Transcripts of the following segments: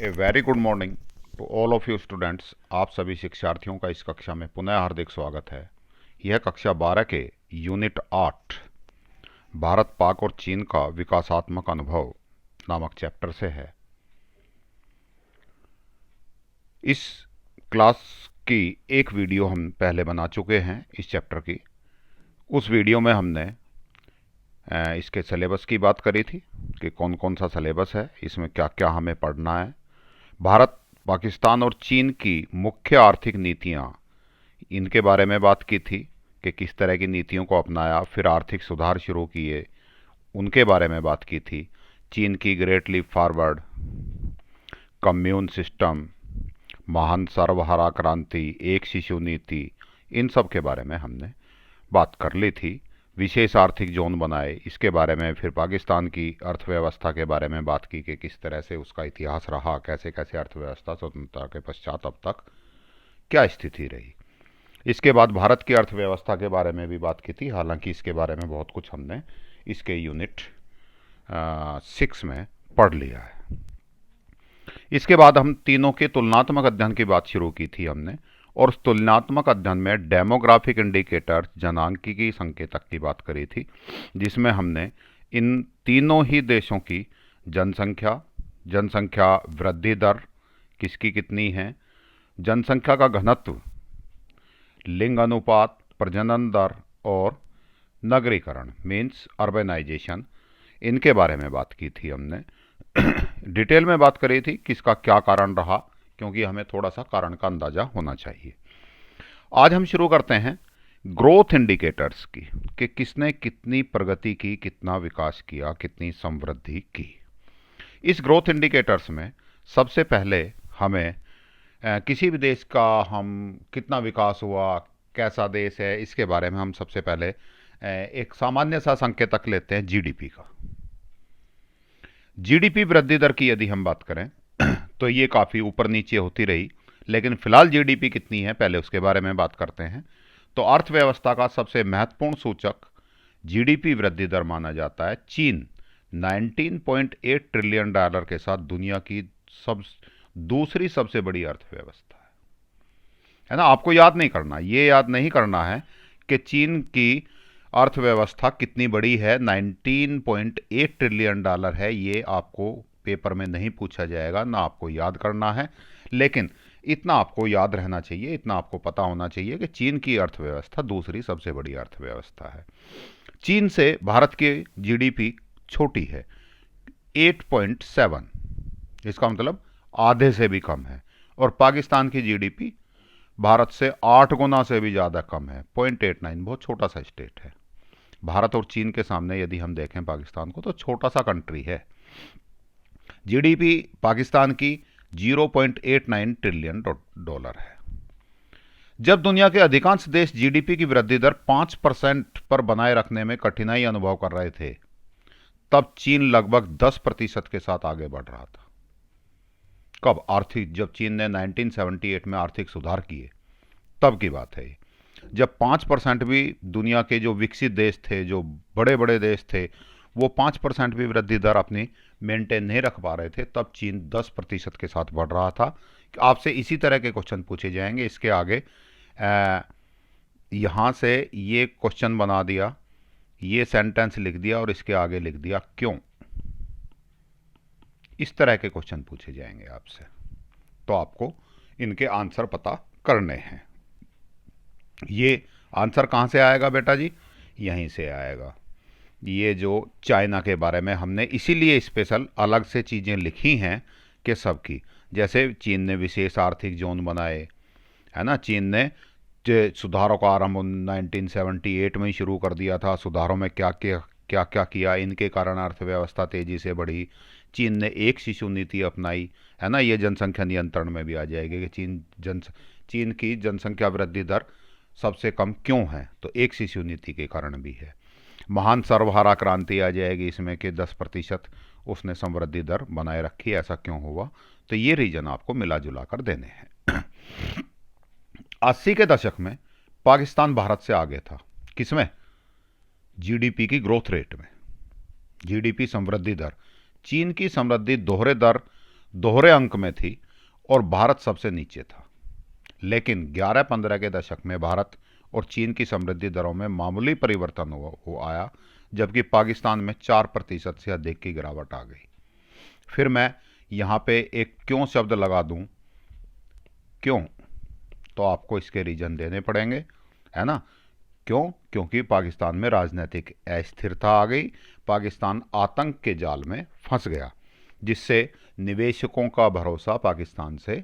A very good morning to all of you students. आप सभी शिक्षार्थियों का इस कक्षा में पुनः हार्दिक स्वागत है। यह कक्षा 12 के यूनिट 8 भारत पाक और चीन का विकासात्मक अनुभव नामक चैप्टर से है। इस क्लास की एक वीडियो हम पहले बना चुके हैं इस चैप्टर की। उस वीडियो में हमने इसके सिलेबस की बात करी थी कि कौन कौन सा सिलेबस है, इसमें क्या क्या हमें पढ़ना है। भारत, पाकिस्तान और चीन की मुख्य आर्थिक नीतियां, इनके बारे में बात की थी कि किस तरह की नीतियों को अपनाया, फिर आर्थिक सुधार शुरू किए, उनके बारे में बात की थी। चीन की great leap forward, commune system, महान सर्वहारा क्रांति, एक शिशु नीति, इन सब के बारे में हमने बात कर ली थी। विशेष आर्थिक जोन बनाए, इसके बारे में। फिर पाकिस्तान की अर्थव्यवस्था के बारे में बात की कि किस तरह से उसका इतिहास रहा, कैसे कैसे अर्थव्यवस्था स्वतंत्रता के पश्चात अब तक क्या स्थिति रही। इसके बाद भारत की अर्थव्यवस्था के बारे में भी बात की थी, हालांकि इसके बारे में बहुत कुछ हमने इसके यूनिट 6 में पढ़ लिया है। इसके बाद हम तीनों के तुलनात्मक अध्ययन की बात शुरू की थी हमने, और उस तुलनात्मक अध्ययन में डेमोग्राफिक इंडिकेटर, जनांकीय संकेतक की बात करी थी, जिसमें हमने इन तीनों ही देशों की जनसंख्या वृद्धि दर किसकी कितनी है, जनसंख्या का घनत्व, लिंग अनुपात, प्रजनन दर और नगरीकरण मीन्स अर्बनाइजेशन, इनके बारे में बात की थी हमने। डिटेल में बात करी थी किसका क्या कारण रहा, क्योंकि हमें थोड़ा सा कारण का अंदाजा होना चाहिए। आज हम शुरू करते हैं ग्रोथ इंडिकेटर्स की, कि किसने कितनी प्रगति की, कितना विकास किया, कितनी समृद्धि की। इस ग्रोथ इंडिकेटर्स में सबसे पहले हमें किसी भी देश का हम कितना विकास हुआ, कैसा देश है, इसके बारे में हम सबसे पहले एक सामान्य सा संकेतक लेते हैं जीडीपी का। जीडीपी वृद्धि दर की यदि हम बात करें तो ये काफ़ी ऊपर नीचे होती रही, लेकिन फिलहाल जीडीपी कितनी है पहले उसके बारे में बात करते हैं। तो अर्थव्यवस्था का सबसे महत्वपूर्ण सूचक जीडीपी वृद्धि दर माना जाता है। चीन 19.8 ट्रिलियन डॉलर के साथ दुनिया की दूसरी सबसे बड़ी अर्थव्यवस्था है ना। आपको याद नहीं करना, ये याद नहीं करना है कि चीन की अर्थव्यवस्था कितनी बड़ी है, 19.8 ट्रिलियन डॉलर है, ये आपको पेपर में नहीं पूछा जाएगा, ना आपको याद करना है। लेकिन इतना आपको याद रहना चाहिए, इतना आपको पता होना चाहिए कि चीन की अर्थव्यवस्था दूसरी सबसे बड़ी अर्थव्यवस्था है। चीन से भारत की जीडीपी छोटी है, 8.7, इसका मतलब आधे से भी कम है। और पाकिस्तान की जीडीपी भारत से 8 गुना से भी ज़्यादा कम है, 0.89, बहुत छोटा सा स्टेट है। भारत और चीन के सामने यदि हम देखें पाकिस्तान को, तो छोटा सा कंट्री है। जीडीपी पाकिस्तान की 0.89 ट्रिलियन डॉलर है। जब दुनिया के अधिकांश देश जीडीपी की वृद्धि दर 5% पर बनाए रखने में कठिनाई अनुभव कर रहे थे, तब चीन लगभग 10% के साथ आगे बढ़ रहा था। कब? जब चीन ने 1978 में आर्थिक सुधार किए, तब की बात है। जब 5% भी दुनिया के जो विकसित देश थे, जो बड़े बड़े देश थे, वो 5% भी वृद्धि दर अपनी मेंटेन नहीं रख पा रहे थे, तब चीन 10% के साथ बढ़ रहा था। आपसे इसी तरह के क्वेश्चन पूछे जाएंगे। इसके आगे यहाँ से ये क्वेश्चन बना दिया, ये सेंटेंस लिख दिया और इसके आगे लिख दिया क्यों। इस तरह के क्वेश्चन पूछे जाएंगे आपसे, तो आपको इनके आंसर पता करने हैं। ये आंसर कहाँ से आएगा बेटा जी? यहीं से आएगा। ये जो चाइना के बारे में हमने इसीलिए स्पेशल अलग से चीज़ें लिखी हैं कि सबकी, जैसे चीन ने विशेष आर्थिक जोन बनाए, है ना। चीन ने सुधारों का आरंभ 1978 में ही शुरू कर दिया था। सुधारों में क्या क्या किया, इनके कारण अर्थव्यवस्था तेज़ी से बढ़ी। चीन ने एक शिशु नीति अपनाई, है ना। ये जनसंख्या नियंत्रण में भी आ जाएगी कि चीन की जनसंख्या वृद्धि दर सबसे कम क्यों है, तो एक शिशु नीति के कारण भी है। महान सर्वहारा क्रांति आ जाएगी इसमें कि 10% उसने समृद्धि दर बनाए रखी, ऐसा क्यों हुआ। तो ये रीजन आपको मिला जुला कर देने हैं। 80 के दशक में पाकिस्तान भारत से आगे था, किसमें? जीडीपी की ग्रोथ रेट में, जीडीपी समृद्धि दर। चीन की समृद्धि दोहरे दर दोहरे अंक में थी और भारत सबसे नीचे था। लेकिन 11-15 के दशक में भारत और चीन की समृद्धि दरों में मामूली परिवर्तन हो आया, जबकि पाकिस्तान में 4% से अधिक की गिरावट आ गई। फिर मैं यहाँ पे एक क्यों शब्द लगा दूँ, क्यों, तो आपको इसके रीजन देने पड़ेंगे, है ना। क्यों? क्योंकि पाकिस्तान में राजनीतिक अस्थिरता आ गई, पाकिस्तान आतंक के जाल में फंस गया, जिससे निवेशकों का भरोसा पाकिस्तान से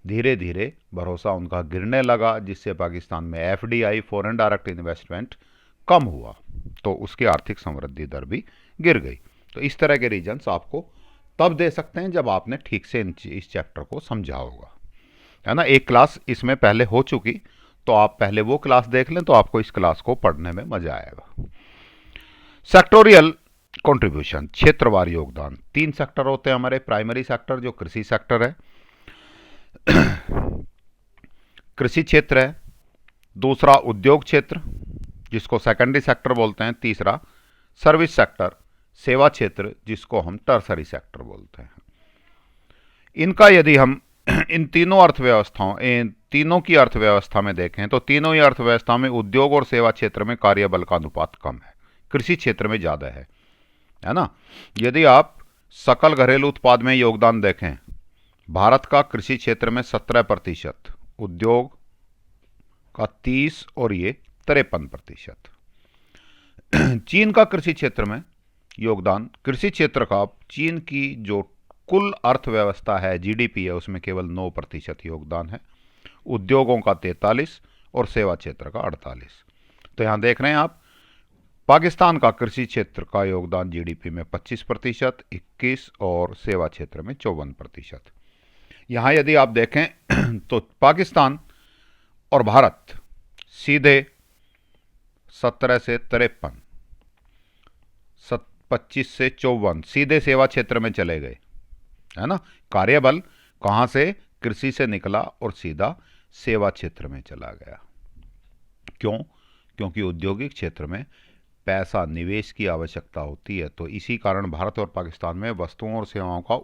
धीरे धीरे भरोसा उनका गिरने लगा, जिससे पाकिस्तान में एफडीआई, फॉरेन डायरेक्ट इन्वेस्टमेंट, कम हुआ, तो उसकी आर्थिक समृद्धि दर भी गिर गई। तो इस तरह के रीजन्स आपको तब दे सकते हैं जब आपने ठीक से इस चैप्टर को समझा होगा, है ना। एक क्लास इसमें पहले हो चुकी, तो आप पहले वो क्लास देख लें तो आपको इस क्लास को पढ़ने में मजा आएगा। सेक्टोरियल कंट्रीब्यूशन, क्षेत्रवार योगदान। 3 सेक्टर होते हैं हमारे। प्राइमरी सेक्टर जो कृषि सेक्टर है, कृषि क्षेत्र है। दूसरा उद्योग क्षेत्र जिसको सेकेंडरी सेक्टर बोलते हैं। तीसरा सर्विस सेक्टर, सेवा क्षेत्र, जिसको हम टर्सरी सेक्टर बोलते हैं। इनका यदि हम इन तीनों की अर्थव्यवस्था में देखें तो तीनों ही अर्थव्यवस्था में उद्योग और सेवा क्षेत्र में कार्यबल का अनुपात कम है, कृषि क्षेत्र में ज़्यादा है ना। यदि आप सकल घरेलू उत्पाद में योगदान देखें, भारत का कृषि क्षेत्र में 17%, उद्योग का 30% और ये 53%। चीन का कृषि क्षेत्र में योगदान, कृषि क्षेत्र का चीन की जो कुल अर्थव्यवस्था है, जीडीपी है, उसमें केवल 9% योगदान है। उद्योगों का 43% और सेवा क्षेत्र का 48%। तो यहां देख रहे हैं आप, पाकिस्तान का कृषि क्षेत्र का योगदान जीडीपी में 25%, 21% और सेवा क्षेत्र में 54%। यहां यदि आप देखें तो पाकिस्तान और भारत सीधे 17 से 53, 25 से 54 सीधे सेवा क्षेत्र में चले गए, है ना। कार्यबल कहां से? कृषि से निकला और सीधा सेवा क्षेत्र में चला गया। क्यों? क्योंकि औद्योगिक क्षेत्र में पैसा, निवेश की आवश्यकता होती है। तो इसी कारण भारत और पाकिस्तान में वस्तुओं और सेवाओं का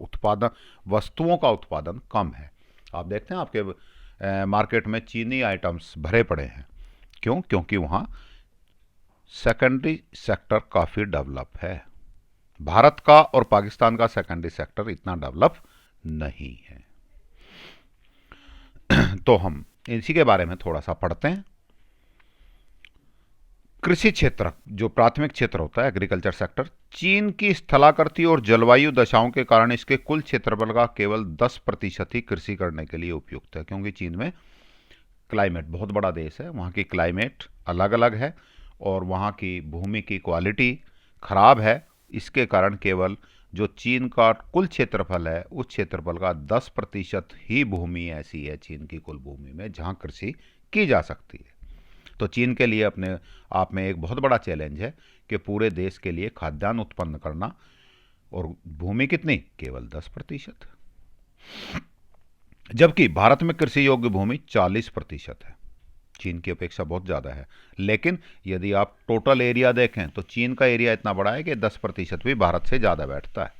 उत्पादन कम है। आप देखते हैं आपके मार्केट में चीनी आइटम्स भरे पड़े हैं। क्यों? क्योंकि वहाँ सेकेंडरी सेक्टर काफ़ी डेवलप है। भारत का और पाकिस्तान का सेकेंडरी सेक्टर इतना डेवलप नहीं है। तो हम इसी के बारे में थोड़ा सा पढ़ते हैं। कृषि क्षेत्र जो प्राथमिक क्षेत्र होता है, एग्रीकल्चर सेक्टर, चीन की स्थलाकृति और जलवायु दशाओं के कारण इसके कुल क्षेत्रफल का केवल 10% ही कृषि करने के लिए उपयुक्त है। क्योंकि चीन में क्लाइमेट, बहुत बड़ा देश है, वहाँ की क्लाइमेट अलग अलग है और वहाँ की भूमि की क्वालिटी खराब है। इसके कारण केवल जो चीन का कुल क्षेत्रफल है, उस क्षेत्रफल का 10% ही भूमि ऐसी है चीन की कुल भूमि में जहाँ कृषि की जा सकती है। तो चीन के लिए अपने आप में एक बहुत बड़ा चैलेंज है कि पूरे देश के लिए खाद्यान्न उत्पन्न करना, और भूमि कितनी? केवल 10%। जबकि भारत में कृषि योग्य भूमि 40% है, चीन की अपेक्षा बहुत ज़्यादा है। लेकिन यदि आप टोटल एरिया देखें तो चीन का एरिया इतना बड़ा है कि 10% भी भारत से ज़्यादा बैठता है।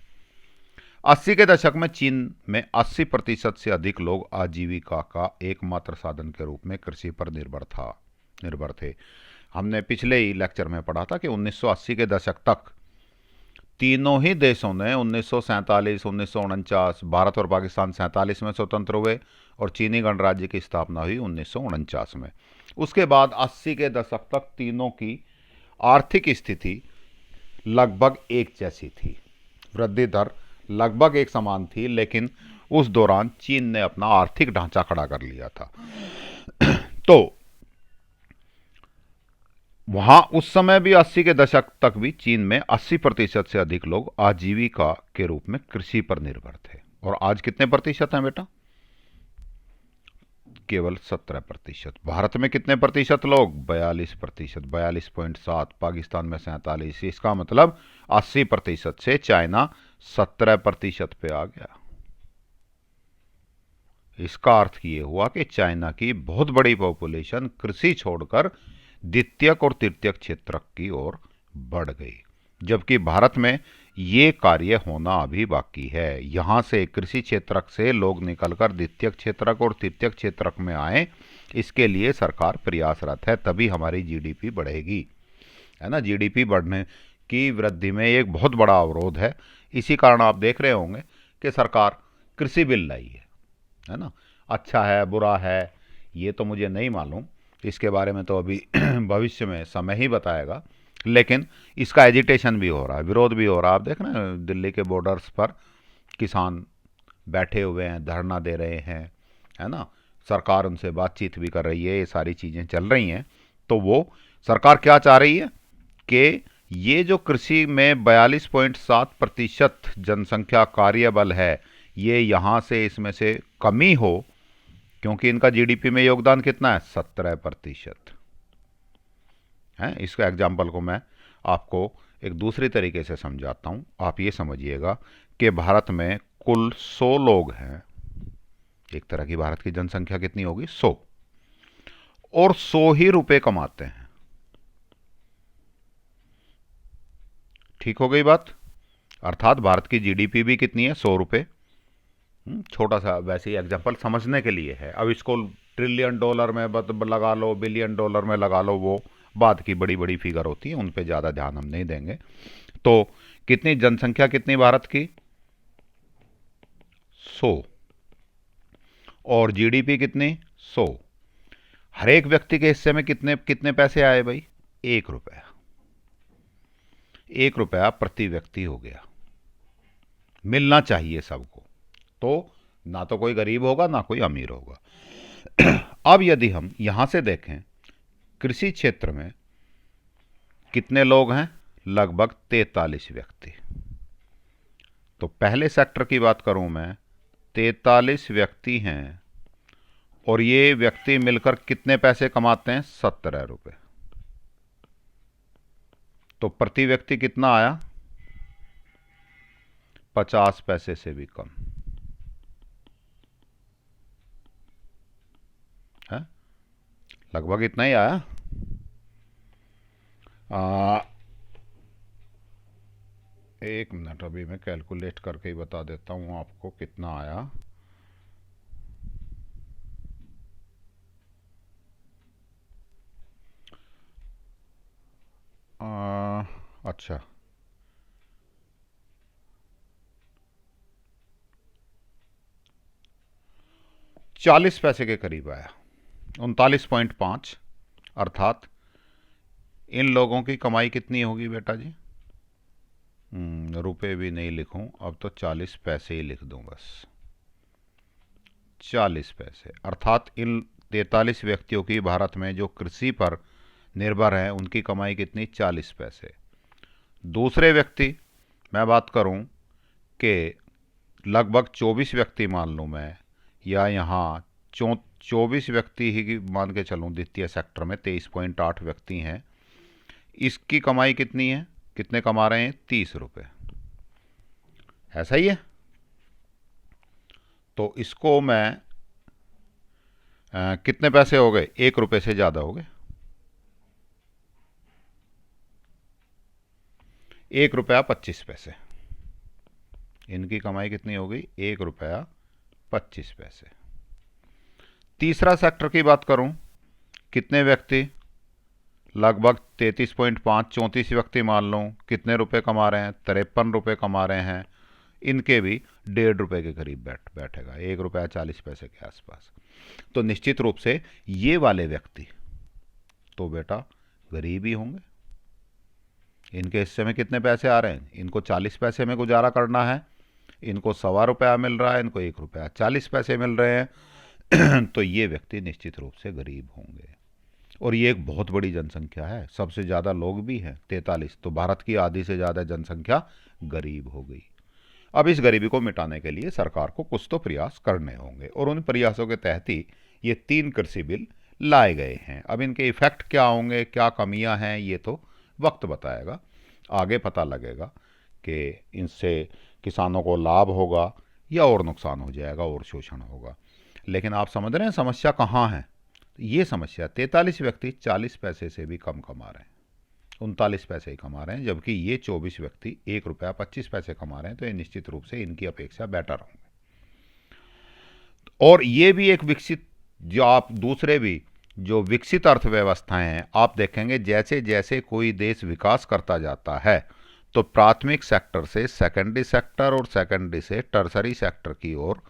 80 के दशक में चीन में 80% से अधिक लोग आजीविका का एकमात्र साधन के रूप में कृषि पर निर्भर थे। हमने पिछले ही लेक्चर में पढ़ा था कि 1980 के दशक तक तीनों ही देशों ने 1947, 1949, भारत और पाकिस्तान 47 में स्वतंत्र हुए और चीनी गणराज्य की स्थापना हुई 1949 में। उसके बाद 80 के दशक तक तीनों की आर्थिक स्थिति लगभग एक जैसी थी, वृद्धि दर लगभग एक समान थी, लेकिन उस दौरान चीन ने अपना आर्थिक ढांचा खड़ा कर लिया था। तो वहां उस समय भी 80 के दशक तक भी चीन में 80% से अधिक लोग आजीविका के रूप में कृषि पर निर्भर थे। और आज कितने प्रतिशत हैं बेटा? केवल 17%। भारत में कितने प्रतिशत लोग? 42%, 42.7। पाकिस्तान में 47। इसका मतलब 80% से चाइना 17% पे आ गया। इसका अर्थ ये हुआ कि चाइना की बहुत बड़ी पॉपुलेशन कृषि छोड़कर द्वितीयक और तृतीयक क्षेत्र की ओर बढ़ गई, जबकि भारत में ये कार्य होना अभी बाकी है। यहाँ से कृषि क्षेत्रक से लोग निकलकर द्वितीयक क्षेत्रक और तृतीयक क्षेत्रक में आए, इसके लिए सरकार प्रयासरत है, तभी हमारी जीडीपी बढ़ेगी, है ना। जीडीपी बढ़ने की वृद्धि में एक बहुत बड़ा अवरोध है। इसी कारण आप देख रहे होंगे कि सरकार कृषि बिल लाई है ना। अच्छा है बुरा है ये तो मुझे नहीं मालूम, इसके बारे में तो अभी भविष्य में समय ही बताएगा, लेकिन इसका एजिटेशन भी हो रहा है, विरोध भी हो रहा है। आप देख रहे हैं दिल्ली के बॉर्डर्स पर किसान बैठे हुए हैं, धरना दे रहे हैं, है ना। सरकार उनसे बातचीत भी कर रही है, ये सारी चीज़ें चल रही हैं। तो वो सरकार क्या चाह रही है कि ये जो कृषि में 42.7% जनसंख्या कार्यबल है, ये यहाँ से इसमें से कमी हो, क्योंकि इनका जीडीपी में योगदान कितना है, 17% है। इसका एग्जाम्पल को मैं आपको एक दूसरी तरीके से समझाता हूँ। आप ये समझिएगा कि भारत में कुल 100 लोग हैं। एक तरह की भारत की जनसंख्या कितनी होगी, 100, और 100 ही रुपए कमाते हैं। ठीक हो गई बात। अर्थात भारत की जीडीपी भी कितनी है, 100 रुपये। छोटा सा वैसे ही एग्जाम्पल समझने के लिए है। अब इसको ट्रिलियन डॉलर में लगा लो, बिलियन डॉलर में लगा लो, वो बाद की बड़ी बड़ी फिगर होती है, उन पे ज़्यादा ध्यान हम नहीं देंगे। तो कितनी जनसंख्या कितनी भारत की, 100, और जीडीपी कितनी, 100। हर एक व्यक्ति के हिस्से में कितने कितने पैसे आए भाई, 1 रुपया। 1 रुपया प्रति व्यक्ति हो गया, मिलना चाहिए सबको। तो ना तो कोई गरीब होगा ना कोई अमीर होगा। अब यदि हम यहां से देखें कृषि क्षेत्र में कितने लोग हैं, लगभग 43 व्यक्ति। तो पहले सेक्टर की बात करूं मैं, 43 व्यक्ति हैं, और ये व्यक्ति मिलकर कितने पैसे कमाते हैं, 17 रुपये। तो प्रति व्यक्ति कितना आया, 50 पैसे से भी कम है, लगभग इतना ही आया। एक मिनट, अभी मैं कैलकुलेट करके ही बता देता हूँ आपको कितना आया। अच्छा, 40 पैसे के करीब आया, 39.5। अर्थात इन लोगों की कमाई कितनी होगी बेटा जी, रुपए भी नहीं लिखूं अब तो 40 पैसे ही लिख दूं बस, 40 पैसे। अर्थात इन 43 व्यक्तियों की भारत में जो कृषि पर निर्भर हैं उनकी कमाई कितनी, 40 पैसे। दूसरे व्यक्ति मैं बात करूं कि लगभग 24 व्यक्ति मान लूं मैं, या यहाँ 24 व्यक्ति ही मान के चलूं, द्वितीय सेक्टर में 23.8 व्यक्ति हैं, इसकी कमाई कितनी है, कितने कमा रहे हैं, 30 रुपये। ऐसा ही है। तो इसको मैं कितने पैसे हो गए, 1 रुपये से ज़्यादा हो गए, 1 रुपया 25 पैसे। इनकी कमाई कितनी हो गई, 1 रुपया 25 पैसे। तीसरा सेक्टर की बात करूं, कितने व्यक्ति, लगभग 33.5, 34 व्यक्ति मान लो, कितने रुपए कमा रहे हैं, 53 रुपये कमा रहे हैं। इनके भी 1.5 रुपये के करीब बैठेगा, 1 रुपया 40 पैसे के आसपास। तो निश्चित रूप से ये वाले व्यक्ति तो बेटा गरीब ही होंगे। इनके हिस्से में कितने पैसे आ रहे हैं, इनको 40 पैसे में गुजारा करना है, इनको 1.25 रुपया मिल रहा है, इनको 1 रुपया 40 पैसे मिल रहे हैं। तो ये व्यक्ति निश्चित रूप से गरीब होंगे। और ये एक बहुत बड़ी जनसंख्या है, सबसे ज़्यादा लोग भी हैं 43, तो भारत की आधी से ज़्यादा जनसंख्या गरीब हो गई। अब इस गरीबी को मिटाने के लिए सरकार को कुछ तो प्रयास करने होंगे, और उन प्रयासों के तहत ही ये 3 कृषि बिल लाए गए हैं। अब इनके इफ़ेक्ट क्या होंगे, क्या कमियां हैं, ये तो वक्त बताएगा, आगे पता लगेगा कि इनसे किसानों को लाभ होगा या और नुकसान हो जाएगा और शोषण होगा। लेकिन आप समझ रहे हैं समस्या कहाँ है। ये समस्या 43 व्यक्ति 40 पैसे से भी कम कमा रहे हैं, 39 पैसे ही कमा रहे हैं, जबकि ये 24 व्यक्ति 1 रुपया 25 पैसे कमा रहे हैं। तो ये निश्चित रूप से इनकी अपेक्षा बेटर होंगे। और ये भी एक विकसित, जो आप दूसरे भी जो विकसित अर्थव्यवस्थाएं हैं, आप देखेंगे जैसे जैसे कोई देश विकास करता जाता है तो प्राथमिक सेक्टर से सेकेंडरी सेक्टर और सेकेंडरी से टर्सरी सेक्टर की ओर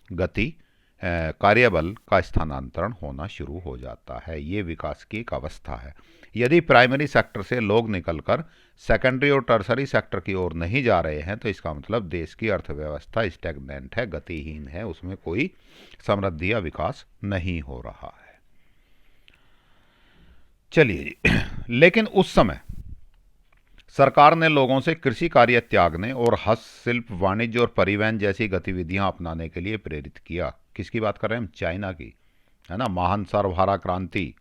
गति, कार्यबल का स्थानांतरण होना शुरू हो जाता है। ये विकास की एक अवस्था है। यदि प्राइमरी सेक्टर से लोग निकलकर सेकेंडरी और टर्सरी सेक्टर की ओर नहीं जा रहे हैं तो इसका मतलब देश की अर्थव्यवस्था स्टैग्नेंट है, गतिहीन है, उसमें कोई समृद्धि या विकास नहीं हो रहा है। चलिए जी, लेकिन उस समय सरकार ने लोगों से कृषि कार्य त्यागने और हस्तशिल्प, वाणिज्य और परिवहन जैसी गतिविधियां अपनाने के लिए प्रेरित किया। किसकी बात कर रहे हैं हम? चाइना की, है ना। महान सर्वहारा क्रांति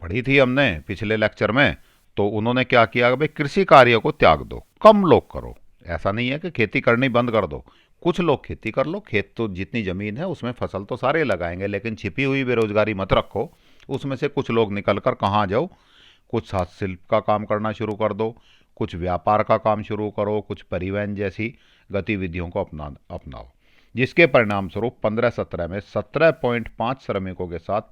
पढ़ी थी हमने पिछले लेक्चर में। तो उन्होंने क्या किया, भाई कृषि कार्य को त्याग दो, कम लोग करो। ऐसा नहीं है कि खेती करनी बंद कर दो, कुछ लोग खेती कर लो। खेत तो जितनी जमीन है उसमें फसल तो सारे लगाएंगे, लेकिन छिपी हुई बेरोजगारी मत रखो। उसमें से कुछ लोग निकल कर कहाँ जाओ, कुछ हस्तशिल्प का काम करना शुरू कर दो, कुछ व्यापार का काम शुरू करो, कुछ परिवहन जैसी गतिविधियों को अपनाओ। जिसके परिणाम स्वरूप 15-17 में 17.5 श्रमिकों के साथ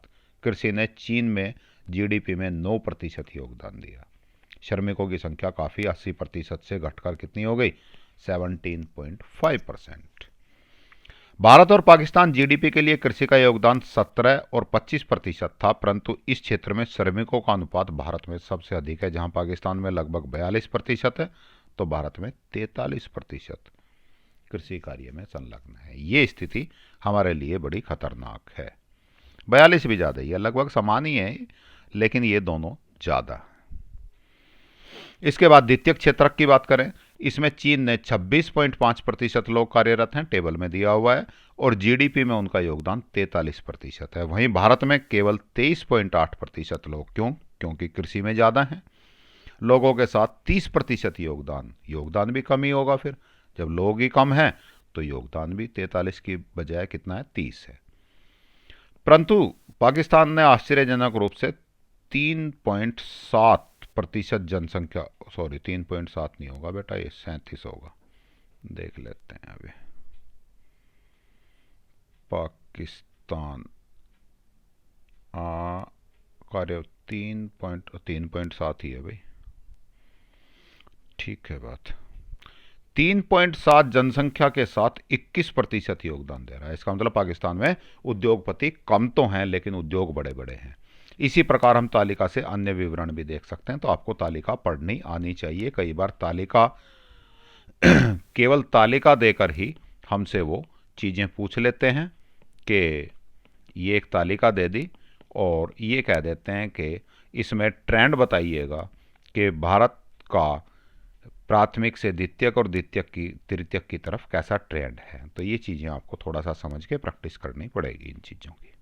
कृषि ने चीन में जीडीपी में 9% योगदान दिया। श्रमिकों की संख्या काफ़ी 80% से घटकर कितनी हो गई? 17.5%। भारत और पाकिस्तान जीडीपी के लिए कृषि का योगदान 17 और 25% था, परंतु इस क्षेत्र में श्रमिकों का अनुपात भारत में सबसे अधिक है। जहां पाकिस्तान में लगभग 42% है तो भारत में 43% कृषि कार्य में संलग्न है। ये स्थिति हमारे लिए बड़ी खतरनाक है। 42 भी ज़्यादा ही है, लगभग समान ही है, लेकिन ये दोनों ज़्यादा। इसके बाद द्वितीयक क्षेत्रक की बात करें, इसमें चीन ने 26.5% लोग कार्यरत हैं, टेबल में दिया हुआ है, और जीडीपी में उनका योगदान 43% है। वहीं भारत में केवल 23.8% लोग। क्यों? क्योंकि कृषि में ज़्यादा हैं लोगों के साथ 30% योगदान भी कम ही होगा। फिर जब लोग ही कम हैं तो योगदान भी 43 की बजाय कितना है? 30 है। परंतु पाकिस्तान ने आश्चर्यजनक रूप से 3.7% जनसंख्या, सॉरी 3.7 नहीं होगा बेटा, ये 37 होगा, देख लेते हैं अभी। पाकिस्तान कार्य 3.7 ही है भाई, ठीक है बात। 3.7 जनसंख्या के साथ 21% योगदान दे रहा है। इसका मतलब पाकिस्तान में उद्योगपति कम तो हैं लेकिन उद्योग बड़े बड़े हैं। इसी प्रकार हम तालिका से अन्य विवरण भी देख सकते हैं। तो आपको तालिका पढ़नी आनी चाहिए। कई बार तालिका केवल तालिका देकर ही हमसे वो चीज़ें पूछ लेते हैं कि ये एक तालिका दे दी और ये कह देते हैं कि इसमें ट्रेंड बताइएगा कि भारत का प्राथमिक से द्वितीयक और द्वितीयक की तृतीयक की तरफ कैसा ट्रेंड है। तो ये चीज़ें आपको थोड़ा सा समझ के प्रैक्टिस करनी पड़ेगी इन चीज़ों की।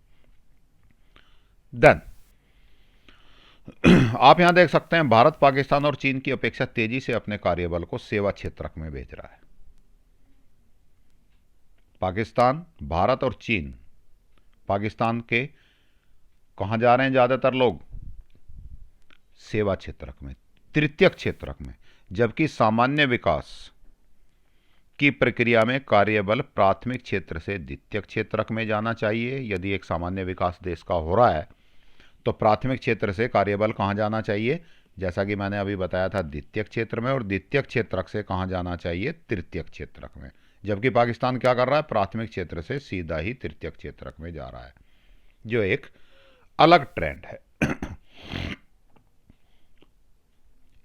देन आप यहां देख सकते हैं भारत पाकिस्तान और चीन की अपेक्षा तेजी से अपने कार्यबल को सेवा क्षेत्रक में भेज रहा है। पाकिस्तान, भारत और चीन, पाकिस्तान के कहां जा रहे हैं ज़्यादातर लोग? सेवा क्षेत्रक में, तृतीयक क्षेत्रक में। जबकि सामान्य विकास की प्रक्रिया में कार्यबल प्राथमिक क्षेत्र से द्वितीयक क्षेत्रक में जाना चाहिए। यदि एक सामान्य विकास देश का हो रहा है तो प्राथमिक क्षेत्र से कार्यबल कहाँ जाना चाहिए? जैसा कि मैंने अभी बताया था, द्वितीयक क्षेत्र में, और द्वितीयक क्षेत्रक से कहाँ जाना चाहिए? तृतीयक क्षेत्रक में। जबकि पाकिस्तान क्या कर रहा है? प्राथमिक क्षेत्र से सीधा ही तृतीयक क्षेत्रक में जा रहा है, जो एक अलग ट्रेंड है।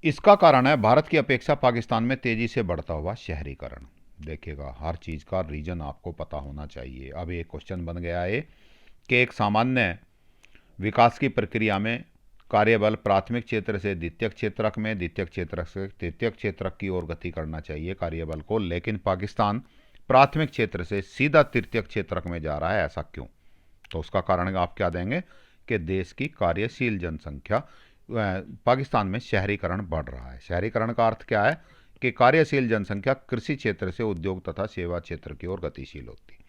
इसका कारण है भारत की अपेक्षा पाकिस्तान में तेजी से बढ़ता हुआ शहरीकरण। देखिएगा, हर चीज़ का रीजन आपको पता होना चाहिए। अब एक क्वेश्चन बन गया है कि एक सामान्य विकास की प्रक्रिया में कार्यबल प्राथमिक क्षेत्र से द्वितीयक क्षेत्रक में, द्वितीयक क्षेत्रक से तृतीयक क्षेत्रक की ओर गति करना चाहिए कार्यबल को, लेकिन पाकिस्तान प्राथमिक क्षेत्र से सीधा तृतीयक क्षेत्रक में जा रहा है। ऐसा क्यों? तो उसका कारण आप क्या देंगे कि देश की कार्यशील जनसंख्या, पाकिस्तान में शहरीकरण बढ़ रहा है। शहरीकरण का अर्थ क्या है कि कार्यशील जनसंख्या कृषि क्षेत्र से उद्योग तथा सेवा क्षेत्र की ओर गतिशील होती है।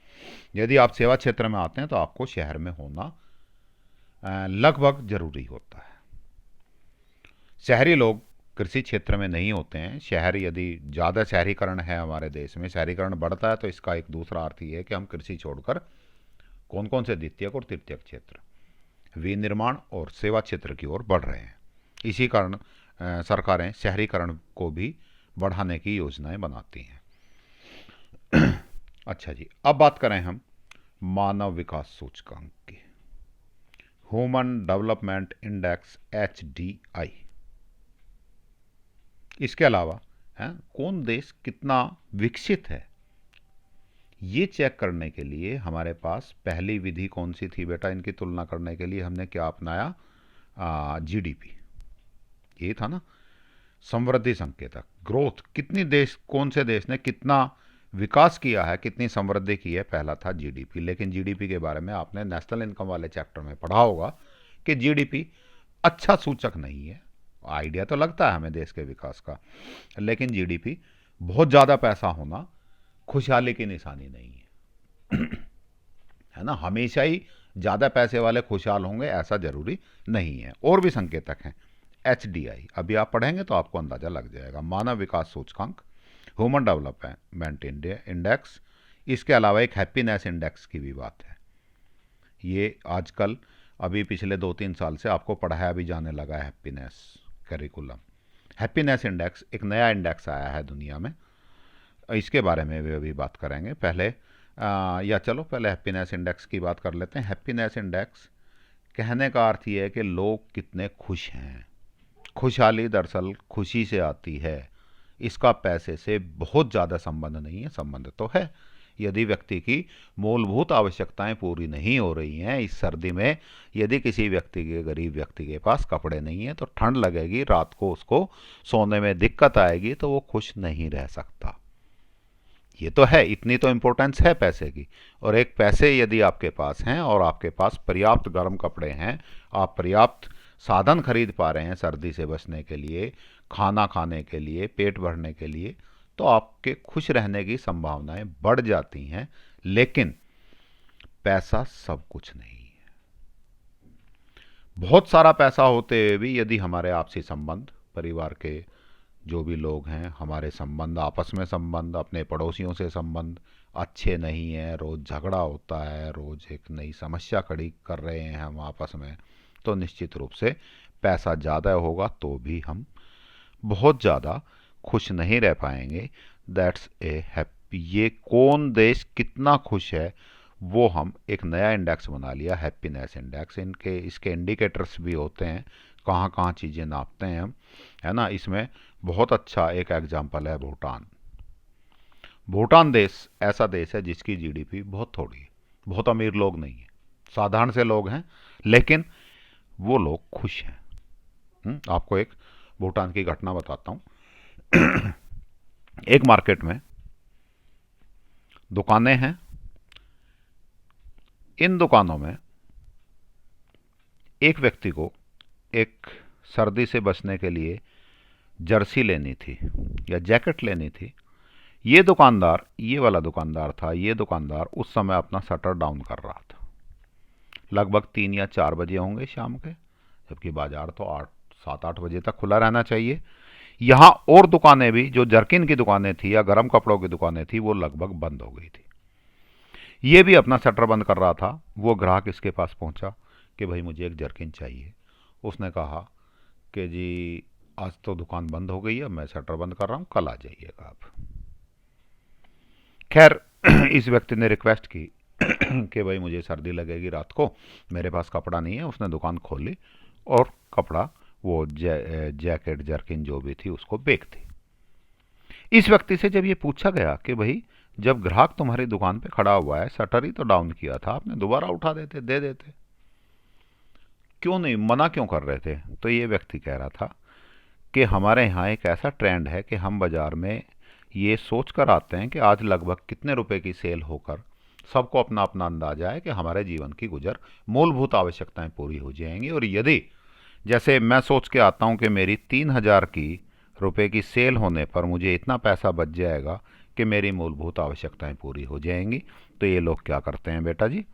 यदि आप सेवा क्षेत्र में आते हैं तो आपको शहर में होना लगभग जरूरी होता है। शहरी लोग कृषि क्षेत्र में नहीं होते हैं। शहर यदि ज़्यादा शहरीकरण है हमारे देश में, शहरीकरण बढ़ता है, तो इसका एक दूसरा अर्थ ये है कि हम कृषि छोड़कर कौन कौन से द्वितीयक और तृतीयक क्षेत्र, विनिर्माण और सेवा क्षेत्र की ओर बढ़ रहे हैं। इसी कारण सरकारें शहरीकरण को भी बढ़ाने की योजनाएं बनाती हैं। अच्छा जी, अब बात करें हम मानव विकास सूचकांक की, ह्यूमन डेवलपमेंट इंडेक्स HDI। इसके अलावा है कौन देश कितना विकसित है, ये चेक करने के लिए हमारे पास पहली विधि कौन सी थी बेटा? इनकी तुलना करने के लिए हमने क्या अपनाया? GDP। ये था ना, समृद्धि संकेतक, ग्रोथ, कितनी देश, कौन से देश ने कितना विकास किया है, कितनी समृद्धि की है, पहला था GDP। लेकिन GDP के बारे में आपने नेशनल इनकम वाले चैप्टर में पढ़ा होगा कि GDP अच्छा सूचक नहीं है। आइडिया तो लगता है हमें देश के विकास का, लेकिन GDP बहुत ज़्यादा पैसा होना खुशहाली की निशानी नहीं है। है ना, हमेशा ही ज़्यादा पैसे वाले खुशहाल होंगे ऐसा ज़रूरी नहीं है। और भी संकेतक हैं। HDI अभी आप पढ़ेंगे तो आपको अंदाज़ा लग जाएगा। मानव विकास सूचकांक, ह्यूमन डेवलपमेंट इंडेक्स, इसके अलावा एक हैप्पीनेस इंडेक्स की भी बात है। ये आजकल अभी पिछले 2-3 साल से आपको पढ़ाया भी जाने लगा है, हैप्पीनेस करिकुलम। हैप्पीनेस इंडेक्स एक नया इंडेक्स आया है दुनिया में, इसके बारे में भी अभी बात करेंगे। पहले या चलो पहले हैप्पीनेस इंडेक्स की बात कर लेते हैं। हैप्पीनेस इंडेक्स कहने का अर्थ ये है कि लोग कितने खुश हैं। खुशहाली दरअसल खुशी से आती है, इसका पैसे से बहुत ज़्यादा संबंध नहीं है। संबंध तो है, यदि व्यक्ति की मूलभूत आवश्यकताएं पूरी नहीं हो रही हैं, इस सर्दी में यदि किसी व्यक्ति के, गरीब व्यक्ति के पास कपड़े नहीं हैं, तो ठंड लगेगी, रात को उसको सोने में दिक्कत आएगी, तो वो खुश नहीं रह सकता। ये तो है, इतनी तो इम्पोर्टेंस है पैसे की। और एक पैसे यदि आपके पास हैं और आपके पास पर्याप्त गर्म कपड़े हैं, आप पर्याप्त साधन खरीद पा रहे हैं सर्दी से बचने के लिए, खाना खाने के लिए, पेट भरने के लिए, तो आपके खुश रहने की संभावनाएं बढ़ जाती हैं। लेकिन पैसा सब कुछ नहीं है। बहुत सारा पैसा होते हुए भी यदि हमारे आपसी संबंध, परिवार के जो भी लोग हैं, हमारे संबंध, आपस में संबंध, अपने पड़ोसियों से संबंध अच्छे नहीं हैं, रोज़ झगड़ा होता है, रोज़ एक नई समस्या खड़ी कर रहे हैं हम आपस में, तो निश्चित रूप से पैसा ज़्यादा होगा तो भी हम बहुत ज़्यादा खुश नहीं रह पाएंगे। That's a happy. ये कौन देश कितना खुश है, वो हम एक नया इंडेक्स बना लिया, हैप्पीनेस इंडेक्स। इनके इसके इंडिकेटर्स भी होते हैं, कहाँ कहाँ चीज़ें नापते हैं हम, है ना। इसमें बहुत अच्छा एक एग्जाम्पल है भूटान। भूटान देश ऐसा देश है जिसकी GDP बहुत थोड़ी है, बहुत अमीर लोग नहीं है, साधारण से लोग हैं, लेकिन वो लोग खुश हैं। आपको एक भूटान की घटना बताता हूँ। एक मार्केट में दुकानें हैं, इन दुकानों में एक व्यक्ति को एक सर्दी से बचने के लिए जर्सी लेनी थी या जैकेट लेनी थी। ये दुकानदार, ये वाला दुकानदार था, ये दुकानदार उस समय अपना शटर डाउन कर रहा था। लगभग 3 या 4 बजे होंगे शाम के, जबकि बाजार तो 7-8 बजे तक खुला रहना चाहिए। यहाँ और दुकानें भी, जो जर्किन की दुकानें थी या गर्म कपड़ों की दुकानें थी, वो लगभग बंद हो गई थी। ये भी अपना शटर बंद कर रहा था। वो ग्राहक इसके पास पहुंचा कि भाई मुझे एक जर्किन चाहिए। उसने कहा कि जी आज तो दुकान बंद हो गई है, मैं शटर बंद कर रहा हूँ, कल आ जाइएगा आप। खैर इस व्यक्ति ने रिक्वेस्ट की कि भाई मुझे सर्दी लगेगी रात को, मेरे पास कपड़ा नहीं है। उसने दुकान खोली और कपड़ा, वो जैकेट जर्किन जो भी थी, उसको बेच दी। इस व्यक्ति से जब ये पूछा गया कि भाई जब ग्राहक तुम्हारी दुकान पे खड़ा हुआ है, शटर ही तो डाउन किया था, आपने दोबारा उठा देते, दे देते, क्यों नहीं, मना क्यों कर रहे थे? तो ये व्यक्ति कह रहा था कि हमारे यहाँ एक ऐसा ट्रेंड है कि हम बाज़ार में ये सोच कर आते हैं कि आज लगभग कितने रुपए की सेल होकर सबको अपना अपना अंदाजा है कि हमारे जीवन की गुजर, मूलभूत आवश्यकताएं पूरी हो जाएंगी। और यदि जैसे मैं सोच के आता हूँ कि मेरी 3,000 की रुपए की सेल होने पर मुझे इतना पैसा बच जाएगा कि मेरी मूलभूत आवश्यकताएं पूरी हो जाएंगी, तो ये लोग क्या करते हैं बेटा जी,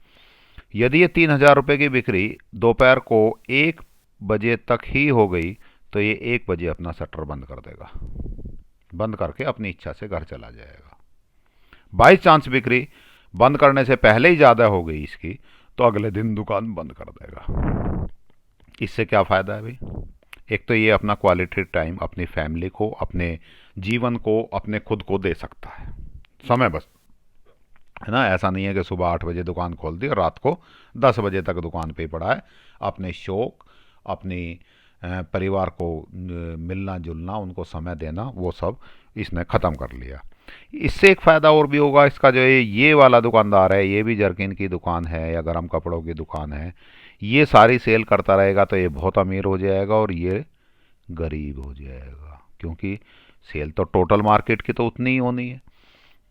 यदि ये 3,000 रुपये की बिक्री दोपहर को 1 बजे तक ही हो गई, तो ये 1 बजे अपना शटर बंद कर देगा, बंद करके अपनी इच्छा से घर चला जाएगा। बाई चांस बिक्री बंद करने से पहले ही ज़्यादा हो गई इसकी, तो अगले दिन दुकान बंद कर देगा। इससे क्या फ़ायदा है भाई? एक तो ये अपना क्वालिटी टाइम अपनी फैमिली को, अपने जीवन को, अपने खुद को दे सकता है, समय बस, है ना। ऐसा नहीं है कि सुबह 8 बजे दुकान खोल दी और रात को 10 बजे तक दुकान पे ही पड़ा है। अपने शौक, अपनी परिवार को मिलना जुलना, उनको समय देना, वो सब इसने ख़त्म कर लिया। इससे एक फ़ायदा और भी होगा इसका, जो ये वाला दुकानदार है, ये भी जरकिन की दुकान है या गर्म कपड़ों की दुकान है, ये सारी सेल करता रहेगा तो ये बहुत अमीर हो जाएगा और ये गरीब हो जाएगा, क्योंकि सेल तो टोटल मार्केट की तो उतनी ही होनी है।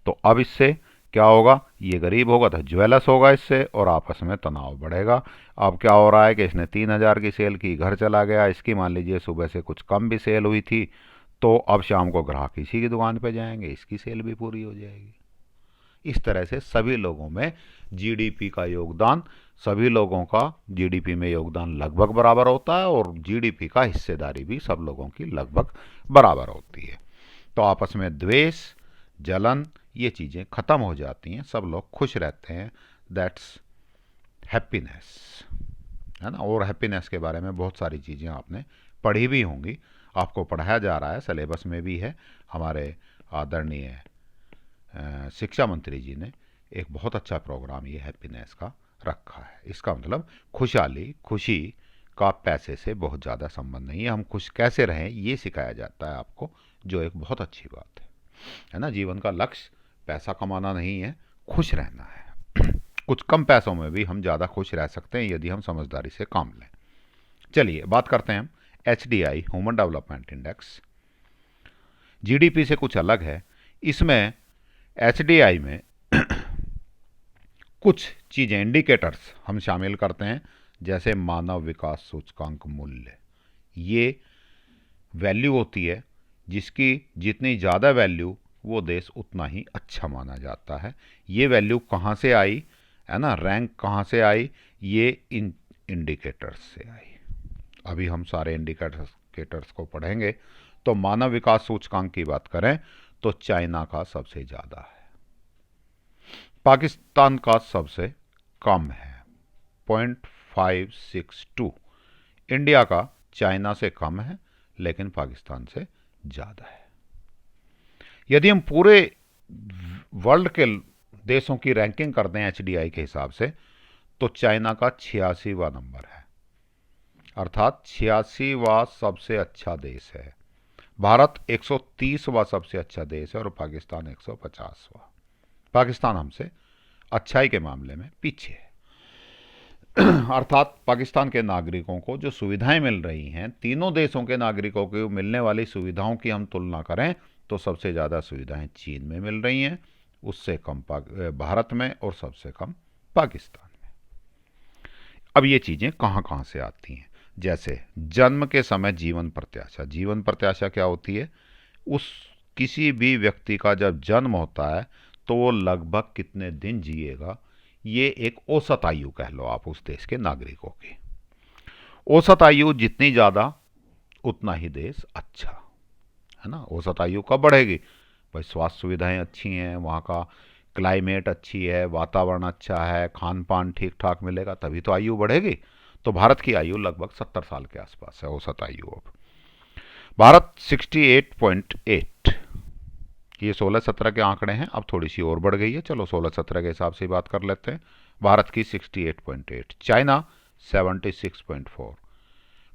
तो अब इससे क्या होगा? ये गरीब होगा तो ज्वेलस होगा इससे, और आपस में तनाव बढ़ेगा। अब क्या हो रहा है कि इसने 3,000 की सेल की, घर चला गया, इसकी मान लीजिए सुबह से कुछ कम भी सेल हुई थी, तो अब शाम को ग्राहक इसी की दुकान पे जाएंगे, इसकी सेल भी पूरी हो जाएगी। इस तरह से सभी लोगों में जीडीपी का योगदान, सभी लोगों का जीडीपी में योगदान लगभग बराबर होता है, और जीडीपी का हिस्सेदारी भी सब लोगों की लगभग बराबर होती है। तो आपस में द्वेष, जलन, ये चीज़ें ख़त्म हो जाती हैं, सब लोग खुश रहते हैं। दैट्स हैप्पीनेस, है ना। और हैप्पीनेस के बारे में बहुत सारी चीज़ें आपने पढ़ी भी होंगी, आपको पढ़ाया जा रहा है, सिलेबस में भी है। हमारे आदरणीय शिक्षा मंत्री जी ने एक बहुत अच्छा प्रोग्राम ये हैप्पीनेस का रखा है। इसका मतलब खुशहाली, खुशी का पैसे से बहुत ज़्यादा संबंध नहीं है, हम खुश कैसे रहें ये सिखाया जाता है आपको, जो एक बहुत अच्छी बात है ना। जीवन का लक्ष्य पैसा कमाना नहीं है, खुश रहना है। कुछ कम पैसों में भी हम ज़्यादा खुश रह सकते हैं यदि हम समझदारी से काम लें। चलिए बात करते हैं हम HDI, human development index. GDP से कुछ अलग है। इसमें HDI में कुछ चीज़ें, इंडिकेटर्स हम शामिल करते हैं, जैसे मानव विकास सूचकांक मूल्य। ये वैल्यू होती है जिसकी जितनी ज़्यादा वैल्यू, वो देश उतना ही अच्छा माना जाता है। ये वैल्यू कहाँ से आई, है ना, रैंक कहाँ से आई? ये इन इंडिकेटर्स से आई। अभी हम सारे इंडिकेटर्स को पढ़ेंगे। तो मानव विकास सूचकांक की बात करें तो चाइना का सबसे ज़्यादा है, पाकिस्तान का सबसे कम है 0.562। इंडिया का चाइना से कम है लेकिन पाकिस्तान से ज़्यादा है। यदि हम पूरे वर्ल्ड के देशों की रैंकिंग करते हैं HDI के हिसाब से, तो चाइना का 86वां नंबर है, अर्थात 86वां सबसे अच्छा देश है। भारत 130वां सबसे अच्छा देश है और पाकिस्तान 150वां। पाकिस्तान हमसे अच्छाई के मामले में पीछे है। अर्थात पाकिस्तान के नागरिकों को जो सुविधाएं मिल रही हैं, तीनों देशों के नागरिकों को मिलने वाली सुविधाओं की हम तुलना करें तो सबसे ज़्यादा सुविधाएं चीन में मिल रही हैं, उससे कम भारत में, और सबसे कम पाकिस्तान में। अब ये चीज़ें कहाँ कहाँ से आती हैं? जैसे जन्म के समय जीवन प्रत्याशा। जीवन प्रत्याशा क्या होती है? उस किसी भी व्यक्ति का जब जन्म होता है तो वो लगभग कितने दिन जिएगा, ये एक औसत आयु कह लो आप उस देश के नागरिकों की। औसत आयु जितनी ज़्यादा उतना ही देश अच्छा, है ना। औसत आयु कब बढ़ेगी? भाई स्वास्थ्य सुविधाएं अच्छी हैं, वहाँ का क्लाइमेट अच्छी है, वातावरण अच्छा है, खान पान ठीक ठाक मिलेगा, तभी तो आयु बढ़ेगी। तो भारत की आयु लगभग 70 साल के आसपास है, औसत आयु। अब भारत 68.8, ये 16-17 के आंकड़े हैं, अब थोड़ी सी और बढ़ गई है, चलो 16-17 के हिसाब से बात कर लेते हैं। भारत की 68.8, चाइना 76.4,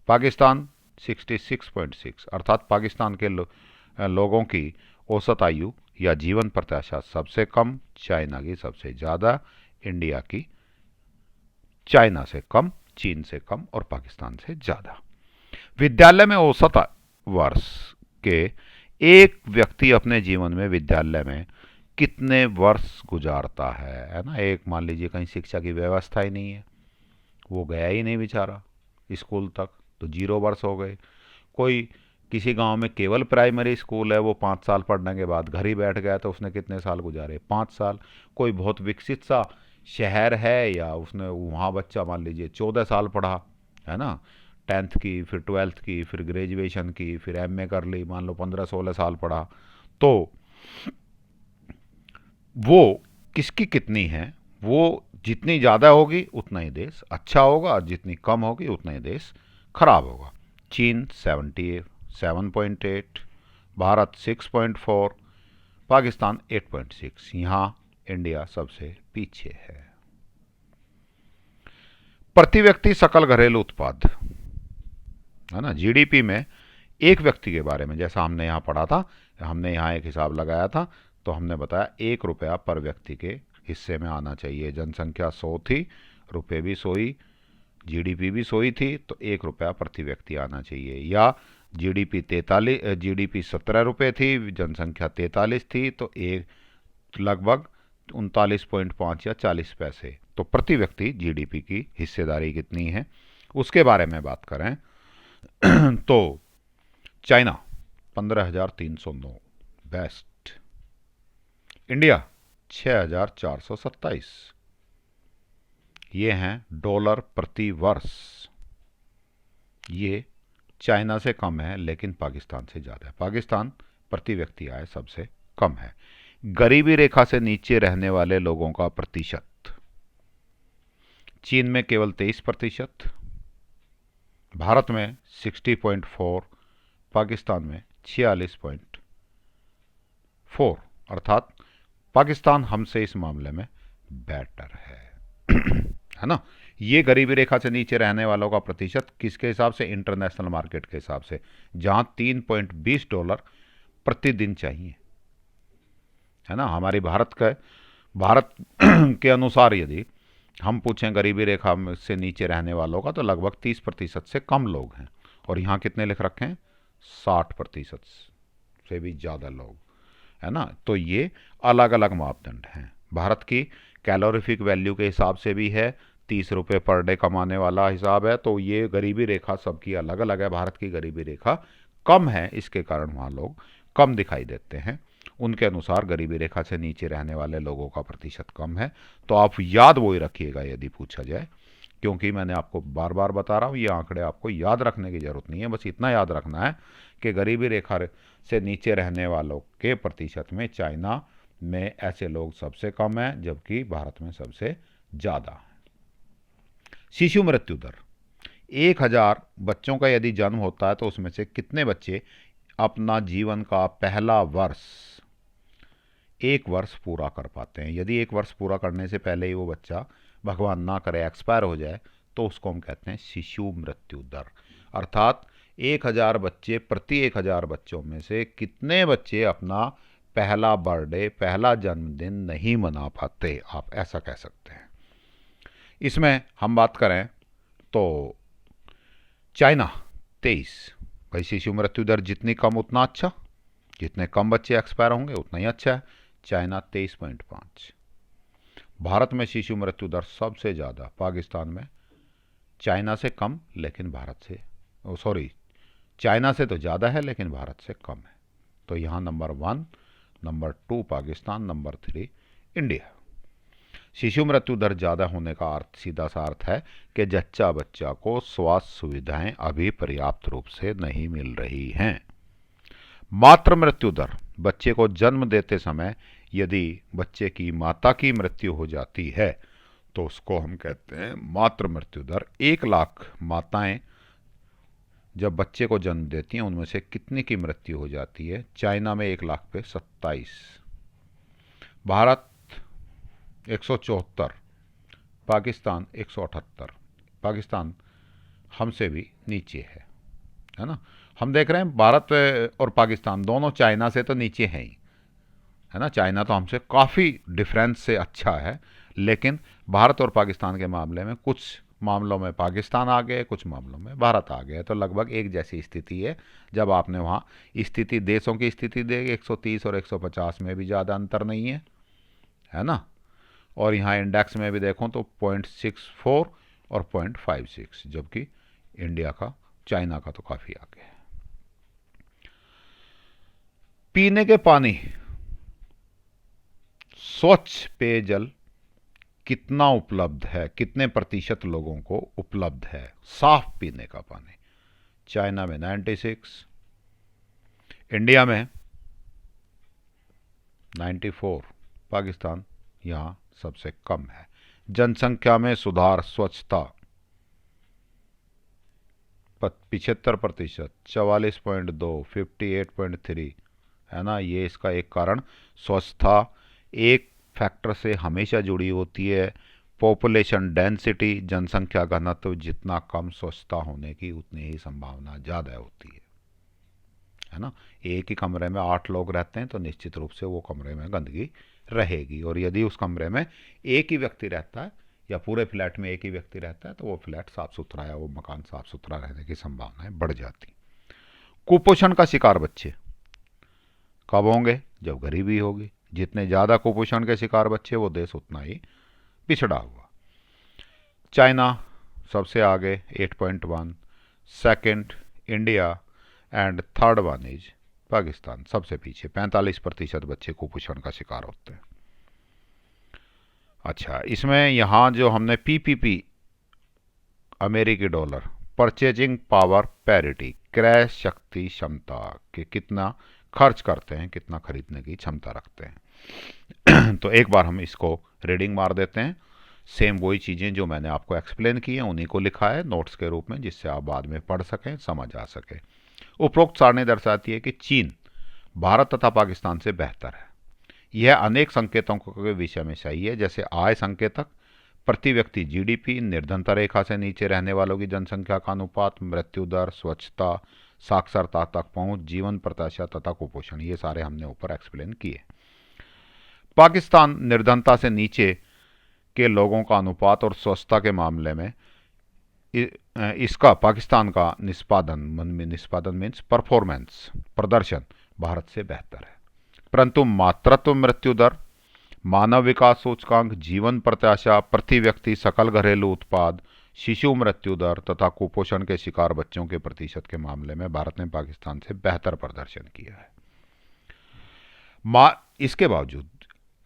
पाकिस्तान 66.6, अर्थात पाकिस्तान के लोगों की औसत आयु या जीवन प्रत्याशा सबसे कम, चाइना की सबसे ज़्यादा, इंडिया की चाइना से कम, चीन से कम और पाकिस्तान से ज़्यादा। विद्यालय में औसत वर्ष के एक व्यक्ति अपने जीवन में विद्यालय में कितने वर्ष गुजारता है ना। एक मान लीजिए कहीं शिक्षा की व्यवस्था ही नहीं है, वो गया ही नहीं बेचारा स्कूल तक, तो 0 वर्ष हो गए। कोई किसी गांव में केवल प्राइमरी स्कूल है, वो 5 साल पढ़ने के बाद घर ही बैठ गया, तो उसने कितने साल गुजारे? 5 साल। कोई बहुत विकसित सा शहर है या उसने वहाँ बच्चा मान लीजिए 14 साल पढ़ा, है ना, 10th की, फिर 12th की, फिर ग्रेजुएशन की, फिर एमए कर ली, मान लो 15-16 साल पढ़ा, तो वो किसकी कितनी है, वो जितनी ज़्यादा होगी उतना ही देश अच्छा होगा, और जितनी कम होगी उतना ही देश खराब होगा। चीन 77.8, भारत 6.4, पाकिस्तान 8.6। यहाँ इंडिया सबसे पीछे है। प्रति व्यक्ति सकल घरेलू उत्पाद, है ना, जीडीपी में एक व्यक्ति के बारे में, जैसा हमने यहाँ पढ़ा था, हमने यहाँ एक हिसाब लगाया था, तो हमने बताया 1 रुपया पर व्यक्ति के हिस्से में आना चाहिए। जनसंख्या 100 थी, रुपये भी 100 ही, जीडीपी भी 100 ही थी, तो 1 रुपया प्रति व्यक्ति आना चाहिए। या जीडीपी 17 रुपये थी, जनसंख्या 43 थी, तो एक लगभग 39.5 या 40 पैसे, तो प्रति व्यक्ति जीडीपी की हिस्सेदारी कितनी है उसके बारे में बात करें तो चाइना 15,309 बेस्ट, इंडिया 6,427, ये हैं डॉलर प्रति वर्ष। ये चाइना से कम है लेकिन पाकिस्तान से ज़्यादा है। पाकिस्तान प्रति व्यक्ति आय सबसे कम है। गरीबी रेखा से नीचे रहने वाले लोगों का प्रतिशत, चीन में केवल 23%, भारत में 60.4, पाकिस्तान में 46.4, अर्थात पाकिस्तान हमसे इस मामले में बेटर है है ना। ये गरीबी रेखा से नीचे रहने वालों का प्रतिशत किसके हिसाब से, इंटरनेशनल मार्केट के हिसाब से, जहां $3.20 प्रतिदिन चाहिए, है ना। हमारी भारत के अनुसार यदि हम पूछें गरीबी रेखा से नीचे रहने वालों का, तो लगभग 30% से कम लोग हैं, और यहाँ कितने लिख रखे हैं, 60% से भी ज़्यादा लोग, है ना। तो ये अलग अलग मापदंड हैं। भारत की कैलोरीफिक वैल्यू के हिसाब से भी है, 30 रुपये पर डे कमाने वाला हिसाब है, तो ये गरीबी रेखा सबकी अलग अलग है। भारत की गरीबी रेखा कम है, इसके कारण वहाँ लोग कम दिखाई देते हैं। उनके अनुसार गरीबी रेखा से नीचे रहने वाले लोगों का प्रतिशत कम है। तो आप याद वही रखिएगा यदि पूछा जाए, क्योंकि मैंने आपको बार बार बता रहा हूँ, ये आंकड़े आपको याद रखने की ज़रूरत नहीं है, बस इतना याद रखना है कि गरीबी रेखा से नीचे रहने वालों के प्रतिशत में चाइना में ऐसे लोग सबसे कम हैं, जबकि भारत में सबसे ज़्यादा है। शिशु मृत्यु दर, 1,000 बच्चों का यदि जन्म होता है तो उसमें से कितने बच्चे अपना जीवन का पहला वर्ष, 1 वर्ष पूरा कर पाते हैं। यदि 1 वर्ष पूरा करने से पहले ही वो बच्चा, भगवान ना करे, एक्सपायर हो जाए, तो उसको हम कहते हैं शिशु मृत्यु दर। अर्थात 1,000 बच्चे, प्रति 1,000 बच्चों में से कितने बच्चे अपना पहला बर्थडे, पहला जन्मदिन नहीं मना पाते, आप ऐसा कह सकते हैं। इसमें हम बात करें तो चाइना 23, भाई शिशु मृत्यु दर जितनी कम उतना अच्छा, जितने कम बच्चे एक्सपायर होंगे उतना ही अच्छा है। चाइना 23.5। भारत में शिशु मृत्यु दर सबसे ज़्यादा, पाकिस्तान में चाइना से कम लेकिन भारत से, चाइना से तो ज़्यादा है लेकिन भारत से कम है। तो यहाँ number 1, number 2 Pakistan, number 3 India. शिशु मृत्यु दर ज़्यादा होने का अर्थ, सीधा सा अर्थ है कि जच्चा बच्चा को स्वास्थ्य सुविधाएं अभी पर्याप्त रूप से नहीं मिल रही हैं। मातृ मृत्यु दर, बच्चे को जन्म देते समय यदि बच्चे की माता की मृत्यु हो जाती है तो उसको हम कहते हैं मातृ मृत्यु दर। 1,00,000 माताएं जब बच्चे को जन्म देती हैं उनमें से कितने की मृत्यु हो जाती है? चाइना में 1,00,000 पे 27, भारत 174, पाकिस्तान 178। पाकिस्तान हमसे भी नीचे है ना। हम देख रहे हैं भारत और पाकिस्तान दोनों चाइना से तो नीचे हैं ही, है ना। चाइना तो हमसे काफ़ी डिफरेंस से अच्छा है, लेकिन भारत और पाकिस्तान के मामले में कुछ मामलों में पाकिस्तान आ गए, कुछ मामलों में भारत आ गए, तो लगभग एक जैसी स्थिति है। जब आपने वहाँ स्थिति, देशों की स्थिति देगी, 130 और 150 में भी ज़्यादा अंतर नहीं है ना। और यहाँ इंडेक्स में भी देखो तो 0.64 और 0.56, जबकि इंडिया का, चाइना का तो काफ़ी आगे है। पीने के पानी, स्वच्छ पेयजल कितना उपलब्ध है, कितने प्रतिशत लोगों को उपलब्ध है साफ पीने का पानी? चाइना में 96, इंडिया में 94, पाकिस्तान यहाँ सबसे कम है। जनसंख्या में सुधार, स्वच्छता 75%, 44.2, 58.3, है ना। ये इसका एक कारण स्वच्छता एक फैक्टर से हमेशा जुड़ी होती है। पॉपुलेशन डेंसिटी, जनसंख्या घनत्व जितना कम, स्वच्छता होने की उतनी ही संभावना ज़्यादा होती है ना। एक ही कमरे में 8 लोग रहते हैं तो निश्चित रूप से वो कमरे में गंदगी रहेगी, और यदि उस कमरे में एक ही व्यक्ति रहता है या पूरे फ्लैट में एक ही व्यक्ति रहता है तो वो फ्लैट साफ सुथरा या वो मकान साफ सुथरा रहने की संभावनाएं बढ़ जाती। कुपोषण का शिकार बच्चे कब होंगे? जब गरीबी होगी। जितने ज़्यादा कुपोषण के शिकार बच्चे वो देश उतना ही पिछड़ा हुआ। चाइना सबसे आगे 8.1, second India and third one is Pakistan, सबसे पीछे 45% बच्चे कुपोषण का शिकार होते हैं। अच्छा, इसमें यहाँ जो हमने पीपीपी, अमेरिकी डॉलर, परचेजिंग पावर पैरिटी, क्रय शक्ति क्षमता के कितना खर्च करते हैं, कितना खरीदने की क्षमता रखते हैं। तो एक बार हम इसको रीडिंग मार देते हैं। सेम वही चीज़ें जो मैंने आपको एक्सप्लेन की हैं उन्हीं को लिखा है नोट्स के रूप में, जिससे आप बाद में पढ़ सकें, समझ आ सके। उपरोक्त सारणी दर्शाती है कि चीन भारत तथा पाकिस्तान से बेहतर है। यह अनेक संकेतों के विषय में सही है, जैसे आय संकेतक, प्रति व्यक्ति जीडीपी, निर्धनता रेखा से नीचे रहने वालों की जनसंख्या का अनुपात, मृत्यु दर, स्वच्छता, साक्षरता तक पहुंच, जीवन प्रत्याशा तथा कुपोषण, ये सारे हमने ऊपर एक्सप्लेन किए। पाकिस्तान निर्धनता से नीचे के लोगों का अनुपात और स्वच्छता के मामले में इसका, पाकिस्तान का निष्पादन मीन्स परफॉर्मेंस, प्रदर्शन भारत से बेहतर है। परंतु मातृत्व मृत्यु दर, मानव विकास सूचकांक, जीवन प्रत्याशा, प्रति व्यक्ति सकल घरेलू उत्पाद, शिशु मृत्यु दर तथा कुपोषण के शिकार बच्चों के प्रतिशत के मामले में भारत ने पाकिस्तान से बेहतर प्रदर्शन किया है। इसके बावजूद,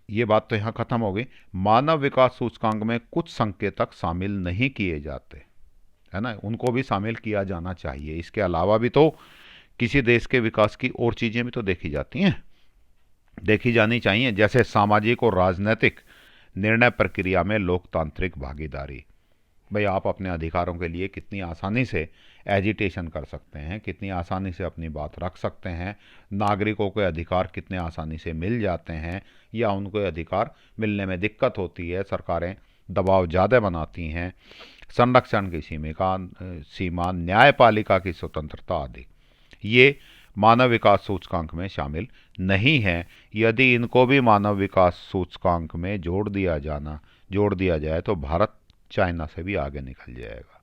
ये बात तो यहाँ खत्म हो गई, मानव विकास सूचकांक में कुछ संकेतक शामिल नहीं किए जाते, है ना, उनको भी शामिल किया जाना चाहिए। इसके अलावा भी तो किसी देश के विकास की और चीज़ें भी तो देखी जाती हैं, देखी जानी चाहिए, जैसे सामाजिक और राजनीतिक निर्णय प्रक्रिया में लोकतांत्रिक भागीदारी। भाई, आप अपने अधिकारों के लिए कितनी आसानी से एजिटेशन कर सकते हैं, कितनी आसानी से अपनी बात रख सकते हैं, नागरिकों के अधिकार कितने आसानी से मिल जाते हैं, या उनको अधिकार मिलने में दिक्कत होती है, सरकारें दबाव ज़्यादा बनाती हैं, संरक्षण की सीमा, न्यायपालिका की स्वतंत्रता आदि, ये मानव विकास सूचकांक में शामिल नहीं है। यदि इनको भी मानव विकास सूचकांक में जोड़ दिया जाए तो भारत चाइना से भी आगे निकल जाएगा,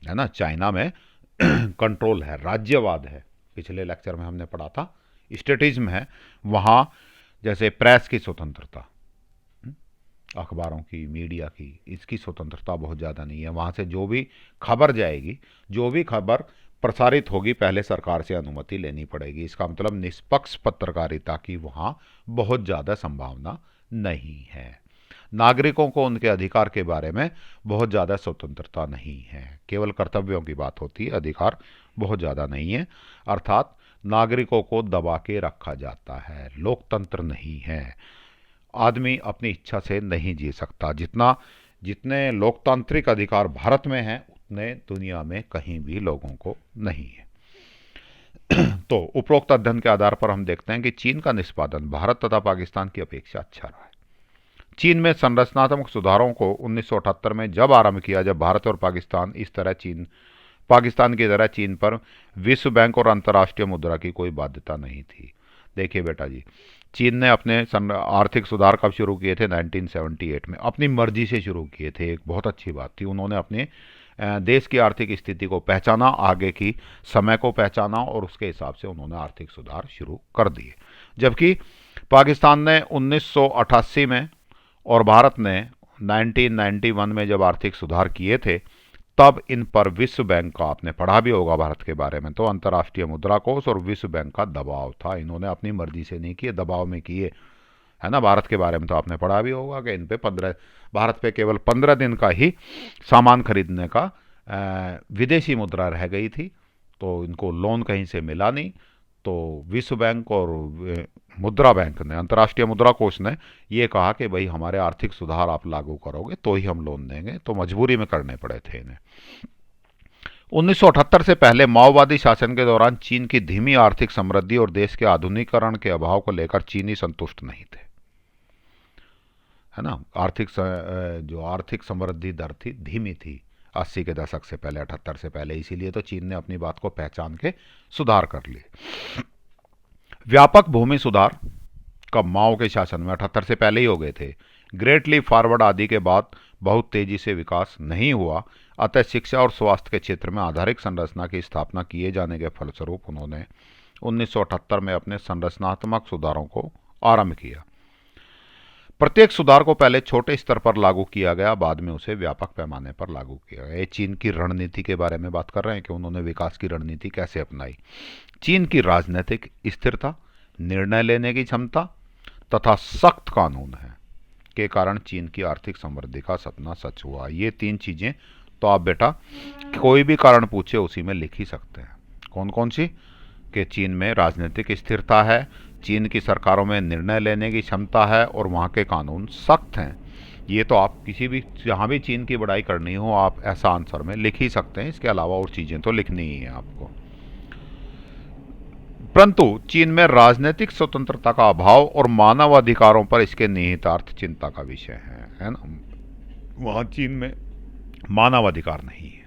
है ना। चाइना में कंट्रोल है, राज्यवाद है, पिछले लेक्चर में हमने पढ़ा था, स्टेटिज्म है। वहाँ जैसे प्रेस की स्वतंत्रता, अखबारों की, मीडिया की, इसकी स्वतंत्रता बहुत ज़्यादा नहीं है। वहाँ से जो भी खबर जाएगी, जो भी खबर प्रसारित होगी, पहले सरकार से अनुमति लेनी पड़ेगी। इसका मतलब निष्पक्ष पत्रकारिता की वहाँ बहुत ज़्यादा संभावना नहीं है। नागरिकों को उनके अधिकार के बारे में बहुत ज़्यादा स्वतंत्रता नहीं है, केवल कर्तव्यों की बात होती है, अधिकार बहुत ज़्यादा नहीं है। अर्थात नागरिकों को दबा के रखा जाता है, लोकतंत्र नहीं है। आदमी अपनी इच्छा से नहीं जी सकता। जितने लोकतांत्रिक अधिकार भारत में हैं उतने दुनिया में कहीं भी लोगों को नहीं है। तो उपरोक्त अध्ययन के आधार पर हम देखते हैं कि चीन का निष्पादन भारत तथा पाकिस्तान की अपेक्षा अच्छा रहा है। चीन में संरचनात्मक सुधारों को 1978 में जब आरंभ किया, जब भारत और पाकिस्तान पाकिस्तान की तरह चीन पर विश्व बैंक और अंतर्राष्ट्रीय मुद्रा की कोई बाध्यता नहीं थी। देखिए बेटा जी, चीन ने अपने आर्थिक सुधार कब शुरू किए थे? 1978 में, अपनी मर्जी से शुरू किए थे। एक बहुत अच्छी बात थी, उन्होंने अपने देश की आर्थिक स्थिति को पहचाना, आगे की समय को पहचाना और उसके हिसाब से उन्होंने आर्थिक सुधार शुरू कर दिए। जबकि पाकिस्तान ने 1988 में और भारत ने 1991 में जब आर्थिक सुधार किए थे, तब इन पर विश्व बैंक का, आपने पढ़ा भी होगा भारत के बारे में, तो अंतर्राष्ट्रीय मुद्रा कोष और विश्व बैंक का दबाव था। इन्होंने अपनी मर्जी से नहीं किए, दबाव में किए। है ना। भारत के बारे में तो आपने पढ़ा भी होगा कि इन पे 15 भारत पे केवल 15 दिन का ही सामान खरीदने का विदेशी मुद्रा रह गई थी, तो इनको लोन कहीं से मिला नहीं। तो विश्व बैंक और मुद्रा बैंक ने, अंतर्राष्ट्रीय मुद्रा कोष ने ये कहा कि भाई हमारे आर्थिक सुधार आप लागू करोगे तो ही हम लोन देंगे, तो मजबूरी में करने पड़े थे इन्हें। 1978 से पहले माओवादी शासन के दौरान चीन की धीमी आर्थिक समृद्धि और देश के आधुनिकीकरण के अभाव को लेकर चीनी संतुष्ट नहीं थे, है ना। जो आर्थिक समृद्धि दर थी धीमी थी 80 के दशक से पहले, 78 से पहले, इसीलिए तो चीन ने अपनी बात को पहचान के सुधार कर लिए। व्यापक भूमि सुधार कब माओ के शासन में 78 से पहले ही हो गए थे। ग्रेट लीप फॉरवर्ड आदि के बाद बहुत तेजी से विकास नहीं हुआ, अतः शिक्षा और स्वास्थ्य के क्षेत्र में आधारिक संरचना की स्थापना किए जाने के फलस्वरूप उन्होंने 1978 में अपने संरचनात्मक सुधारों को आरंभ किया। प्रत्येक सुधार को पहले छोटे स्तर पर लागू किया गया, बाद में उसे व्यापक पैमाने पर लागू किया गया। ये चीन की रणनीति के बारे में बात कर रहे हैं कि उन्होंने विकास की रणनीति कैसे अपनाई। चीन की राजनीतिक स्थिरता, निर्णय लेने की क्षमता तथा सख्त कानून है के कारण चीन की आर्थिक समृद्धि का सपना सच हुआ। ये 3 चीजें तो आप बेटा कोई भी कारण पूछे उसी में लिख ही सकते हैं। कौन कौन सी? कि चीन में राजनीतिक स्थिरता है, चीन की सरकारों में निर्णय लेने की क्षमता है और वहाँ के कानून सख्त हैं। ये तो आप किसी भी, जहाँ भी चीन की बड़ाई करनी हो आप ऐसा आंसर में लिख ही सकते हैं, इसके अलावा और चीज़ें तो लिखनी ही है आपको। परंतु चीन में राजनीतिक स्वतंत्रता का अभाव और मानव अधिकारों पर इसके निहितार्थ चिंता का विषय है ना। वहाँ चीन में मानव अधिकार नहीं है।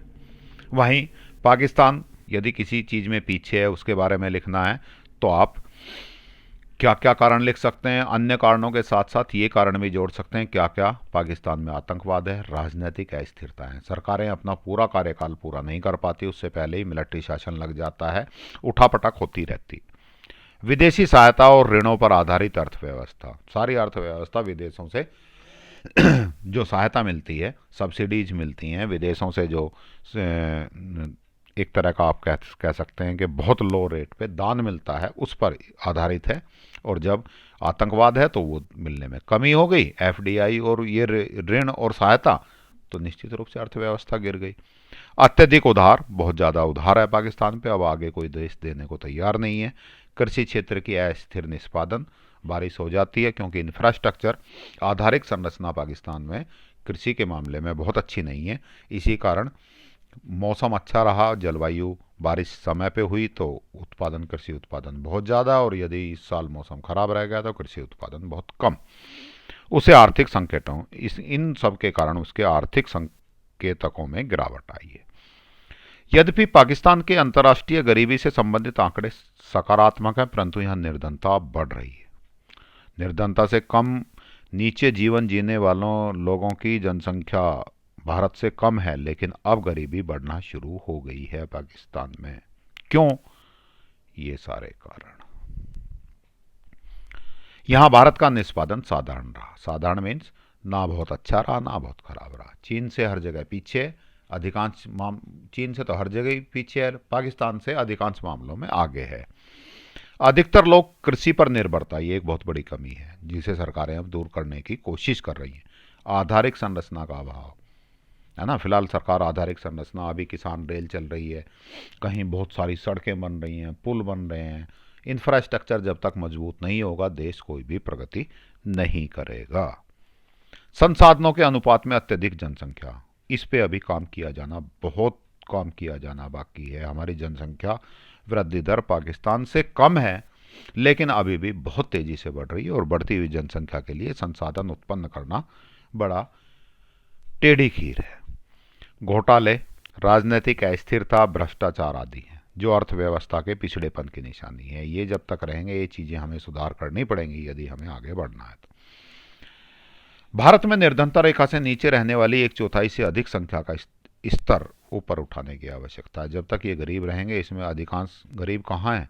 वहीं पाकिस्तान यदि किसी चीज़ में पीछे है उसके बारे में लिखना है तो आप क्या क्या कारण लिख सकते हैं। अन्य कारणों के साथ साथ ये कारण भी जोड़ सकते हैं क्या क्या, पाकिस्तान में आतंकवाद है, राजनीतिक अस्थिरता है, सरकारें अपना पूरा कार्यकाल पूरा नहीं कर पाती, उससे पहले ही मिलिट्री शासन लग जाता है, उठापटक होती रहती, विदेशी सहायता और ऋणों पर आधारित अर्थव्यवस्था, सारी अर्थव्यवस्था विदेशों से जो सहायता मिलती है, सब्सिडीज मिलती हैं विदेशों से, जो एक तरह का आप कह सकते हैं कि बहुत लो रेट पे दान मिलता है, उस पर आधारित है। और जब आतंकवाद है तो वो मिलने में कमी हो गई, एफडीआई और ये ऋण और सहायता, तो निश्चित रूप से अर्थव्यवस्था गिर गई। अत्यधिक उधार, बहुत ज़्यादा उधार है पाकिस्तान पे, अब आगे कोई देश देने को तैयार नहीं है। कृषि क्षेत्र की अस्थिर निष्पादन, बारिश हो जाती है क्योंकि इंफ्रास्ट्रक्चर आधारिक संरचना पाकिस्तान में कृषि के मामले में बहुत अच्छी नहीं है, इसी कारण मौसम अच्छा रहा, जलवायु बारिश समय पे हुई तो उत्पादन, कृषि उत्पादन बहुत ज़्यादा, और यदि इस साल मौसम खराब रह गया तो कृषि उत्पादन बहुत कम। उसे आर्थिक संकेतों, इन सब के कारण उसके आर्थिक संकेतकों में गिरावट आई है। यद्यपि पाकिस्तान के अंतर्राष्ट्रीय गरीबी से संबंधित आंकड़े सकारात्मक हैं, परंतु यहाँ निर्धनता बढ़ रही है। निर्धनता से कम नीचे जीवन जीने वालों लोगों की जनसंख्या भारत से कम है, लेकिन अब गरीबी बढ़ना शुरू हो गई है पाकिस्तान में। क्यों? ये सारे कारण। यहां भारत का निष्पादन साधारण रहा। साधारण मीन्स ना बहुत अच्छा रहा ना बहुत खराब रहा। चीन से हर जगह पीछे, अधिकांश चीन से तो हर जगह ही पीछे है, पाकिस्तान से अधिकांश मामलों में आगे है। अधिकतर लोग कृषि पर निर्भरता, ये एक बहुत बड़ी कमी है जिसे सरकारें अब दूर करने की कोशिश कर रही हैं। आधारिक संरचना का अभाव है ना। फिलहाल सरकार आधारिक संरचना, अभी किसान रेल चल रही है, कहीं बहुत सारी सड़कें बन रही हैं, पुल बन रहे हैं। इंफ्रास्ट्रक्चर जब तक मजबूत नहीं होगा देश कोई भी प्रगति नहीं करेगा। संसाधनों के अनुपात में अत्यधिक जनसंख्या, इस पे अभी काम किया जाना, बहुत काम किया जाना बाकी है। हमारी जनसंख्या वृद्धि दर पाकिस्तान से कम है, लेकिन अभी भी बहुत तेजी से बढ़ रही है, और बढ़ती हुई जनसंख्या के लिए संसाधन उत्पन्न करना बड़ा टेढ़ी खीर है। घोटाले, राजनीतिक अस्थिरता, भ्रष्टाचार आदि हैं जो अर्थव्यवस्था के पिछड़ेपन की निशानी है। ये जब तक रहेंगे ये चीज़ें हमें सुधार करनी पड़ेंगी यदि हमें आगे बढ़ना है तो। भारत में निर्धनता रेखा से नीचे रहने वाली 1/4 से अधिक संख्या का स्तर ऊपर उठाने की आवश्यकता है। जब तक ये गरीब रहेंगे, इसमें अधिकांश गरीब कहाँ हैं?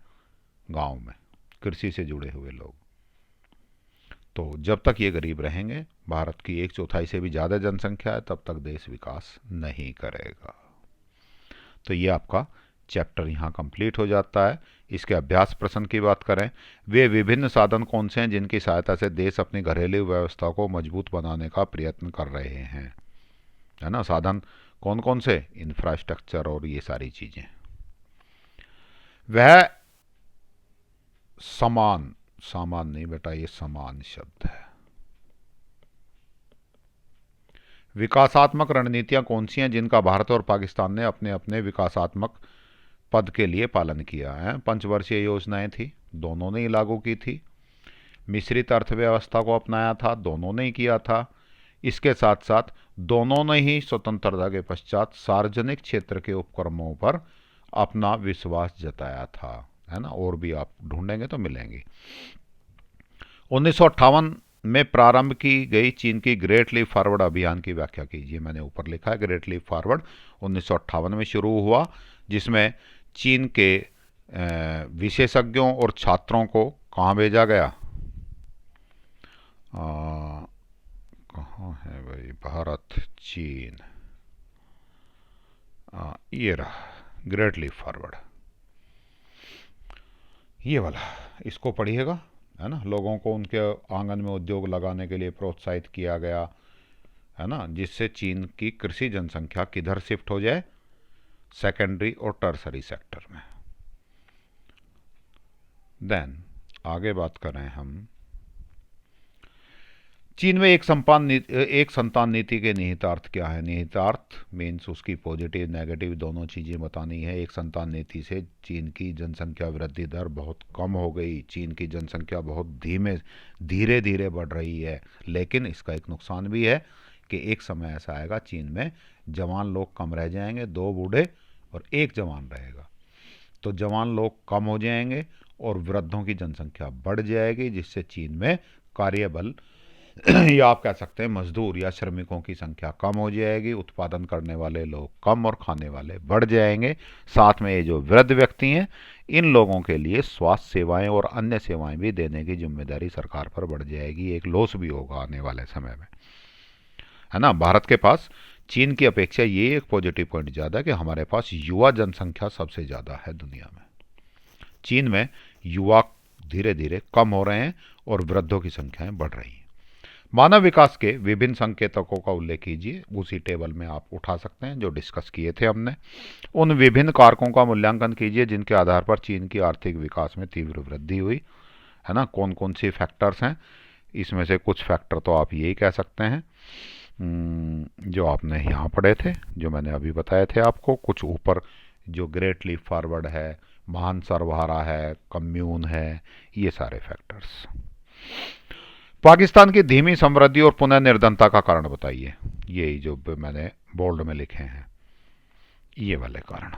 गाँव में, कृषि से जुड़े हुए लोग। तो जब तक ये गरीब रहेंगे, भारत की 1/4 से भी ज़्यादा जनसंख्या है, तब तक देश विकास नहीं करेगा। तो ये आपका चैप्टर यहाँ कंप्लीट हो जाता है। इसके अभ्यास प्रश्न की बात करें, वे विभिन्न साधन कौन से हैं जिनकी सहायता से देश अपनी घरेलू व्यवस्था को मजबूत बनाने का प्रयत्न कर रहे हैं, है ना। साधन कौन कौन से, इंफ्रास्ट्रक्चर और ये सारी चीजें। वह समान, सामान नहीं बेटा, ये समान शब्द है। विकासात्मक रणनीतियां कौन सी हैं जिनका भारत और पाकिस्तान ने अपने अपने विकासात्मक पद के लिए पालन किया है। पंचवर्षीय योजनाएं थी, दोनों ने ही लागू की थी। मिश्रित अर्थव्यवस्था को अपनाया था, दोनों ने ही किया था। इसके साथ साथ दोनों ने ही स्वतंत्रता के पश्चात सार्वजनिक क्षेत्र के उपक्रमों पर अपना विश्वास जताया था, है ना। और भी आप ढूंढेंगे तो मिलेंगे। 1958 में प्रारंभ की गई चीन की ग्रेट लीप फॉरवर्ड अभियान की व्याख्या कीजिए। मैंने ऊपर लिखा है ग्रेट लीप फॉरवर्ड 1958 में शुरू हुआ, जिसमें चीन के विशेषज्ञों और छात्रों को कहाँ भेजा गया, कहाँ है भाई, भारत चीन, ये रहा ग्रेट लीप फॉरवर्ड, ये वाला, इसको पढ़िएगा, है ना। लोगों को उनके आंगन में उद्योग लगाने के लिए प्रोत्साहित किया गया, है ना, जिससे चीन की कृषि जनसंख्या किधर शिफ्ट हो जाए, सेकेंडरी और टर्सरी सेक्टर में। देन आगे बात करें हम, चीन में एक संतान नीति के निहितार्थ क्या है। निहितार्थ मीन्स उसकी पॉजिटिव नेगेटिव दोनों चीज़ें बतानी है। एक संतान नीति से चीन की जनसंख्या वृद्धि दर बहुत कम हो गई, चीन की जनसंख्या बहुत धीरे धीरे बढ़ रही है। लेकिन इसका एक नुकसान भी है कि एक समय ऐसा आएगा चीन में जवान लोग कम रह जाएंगे, 2 बूढ़े और 1 जवान रहेगा। तो जवान लोग कम हो जाएंगे और वृद्धों की जनसंख्या बढ़ जाएगी, जिससे चीन में कार्यबल या आप कह सकते हैं मजदूर या श्रमिकों की संख्या कम हो जाएगी, उत्पादन करने वाले लोग कम और खाने वाले बढ़ जाएंगे। साथ में ये जो वृद्ध व्यक्ति हैं, इन लोगों के लिए स्वास्थ्य सेवाएं और अन्य सेवाएं भी देने की जिम्मेदारी सरकार पर बढ़ जाएगी। एक लॉस भी होगा आने वाले समय में, है ना। भारत के पास चीन की अपेक्षा ये एक पॉजिटिव पॉइंट ज़्यादा है कि हमारे पास युवा जनसंख्या सबसे ज़्यादा है दुनिया में। चीन में युवा धीरे धीरे कम हो रहे हैं और वृद्धों की संख्याएं बढ़ रही हैं। मानव विकास के विभिन्न संकेतकों का उल्लेख कीजिए। उसी टेबल में आप उठा सकते हैं जो डिस्कस किए थे हमने। उन विभिन्न कारकों का मूल्यांकन कीजिए जिनके आधार पर चीन की आर्थिक विकास में तीव्र वृद्धि हुई, है ना। कौन कौन सी फैक्टर्स हैं, इसमें से कुछ फैक्टर तो आप यही कह सकते हैं जो आपने यहाँ पढ़े थे, जो मैंने अभी बताए थे आपको। कुछ ऊपर जो ग्रेट लीप फॉरवर्ड है, महान सर्वहारा है, कम्यून है, ये सारे फैक्टर्स। पाकिस्तान की धीमी समृद्धि और पुनः निर्धनता का कारण बताइए। यही जो मैंने बोल्ड में लिखे हैं, ये वाले कारण।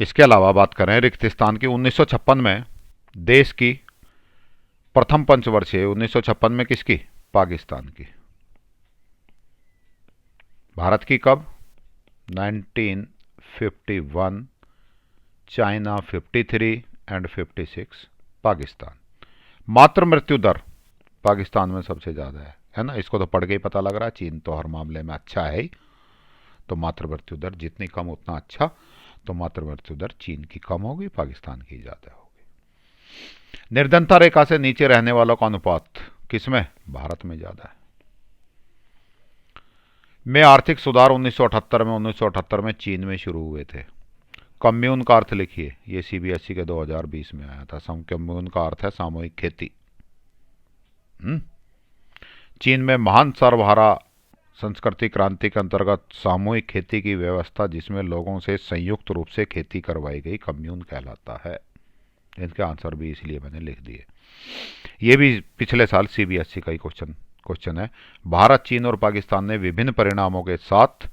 इसके अलावा बात करें रिक्तिस्तान की, 1956 में देश की प्रथम पंचवर्षीय 1956 में किसकी, पाकिस्तान की। भारत की कब, 1951, चाइना 53 एंड 56, पाकिस्तान। मातृ मृत्यु दर पाकिस्तान में सबसे ज़्यादा है ना। इसको तो पढ़ के ही पता लग रहा है, चीन तो हर मामले में अच्छा है ही। तो मातृ मृत्यु दर जितनी कम उतना अच्छा। तो मातृ मृत्यु दर चीन की कम होगी, पाकिस्तान की ज़्यादा होगी। निर्धनता रेखा से नीचे रहने वालों का अनुपात किसमें, भारत में ज़्यादा है। में आर्थिक सुधार 1978 में चीन में शुरू हुए थे। कम्यून का अर्थ लिखिए, ये सीबीएसई के 2020 में आया था। कम्यून का अर्थ है सामूहिक खेती। चीन में महान सर्वहारा संस्कृति क्रांति के अंतर्गत सामूहिक खेती की व्यवस्था, जिसमें लोगों से संयुक्त रूप से खेती करवाई गई, कम्यून कहलाता है। इनके आंसर भी इसलिए मैंने लिख दिए। ये भी पिछले साल सीबीएसई का ही क्वेश्चन है। भारत, चीन और पाकिस्तान ने विभिन्न परिणामों के साथ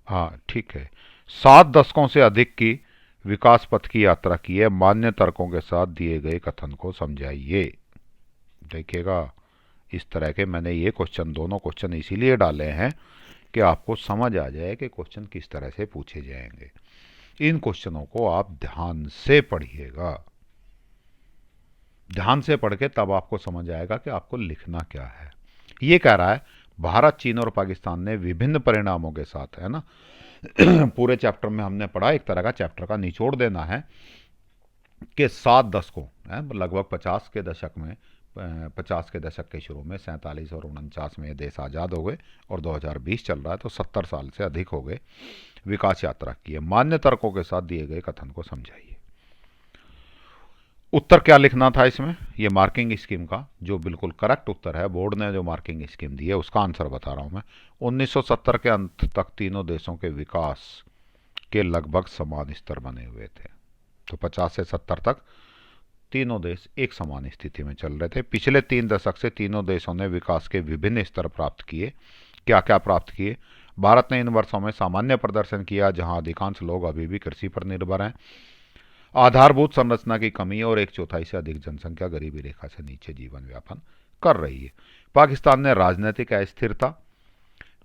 हाँ ठीक है, 7 दशकों से अधिक की विकास पथ की यात्रा की है। मान्य तर्कों के साथ दिए गए कथन को समझाइए। देखिएगा, इस तरह के मैंने ये दोनों क्वेश्चन इसीलिए डाले हैं कि आपको समझ आ जाए कि क्वेश्चन किस तरह से पूछे जाएंगे। इन क्वेश्चनों को आप ध्यान से पढ़िएगा। ध्यान से पढ़ के तब आपको समझ आएगा कि आपको लिखना क्या है। ये कह रहा है भारत, चीन और पाकिस्तान ने विभिन्न परिणामों के साथ, है ना, पूरे चैप्टर में हमने पढ़ा, एक तरह का चैप्टर का निचोड़ देना है कि 7 दशकों, लगभग 50 के दशक में, 50 के दशक के शुरू में 47 और 49 में ये देश आज़ाद हो गए और 2020 चल रहा है, तो 70 साल से अधिक हो गए विकास यात्रा की है। मान्य तर्कों के साथ दिए गए कथन को समझाइए। उत्तर क्या लिखना था इसमें, ये मार्किंग स्कीम का जो बिल्कुल करेक्ट उत्तर है, बोर्ड ने जो मार्किंग स्कीम दी है उसका आंसर बता रहा हूं मैं। 1970 के अंत तक तीनों देशों के विकास के लगभग समान स्तर बने हुए थे। तो 50 से 70 तक तीनों देश एक समान स्थिति में चल रहे थे। पिछले 3 दशक से तीनों देशों ने विकास के विभिन्न स्तर प्राप्त किए। क्या क्या प्राप्त किए? भारत ने इन वर्षों में सामान्य प्रदर्शन किया, जहां अधिकांश लोग अभी भी कृषि पर निर्भर हैं। आधारभूत संरचना की कमी और 1/4 से अधिक जनसंख्या गरीबी रेखा से नीचे जीवन यापन कर रही है। पाकिस्तान ने राजनीतिक अस्थिरता,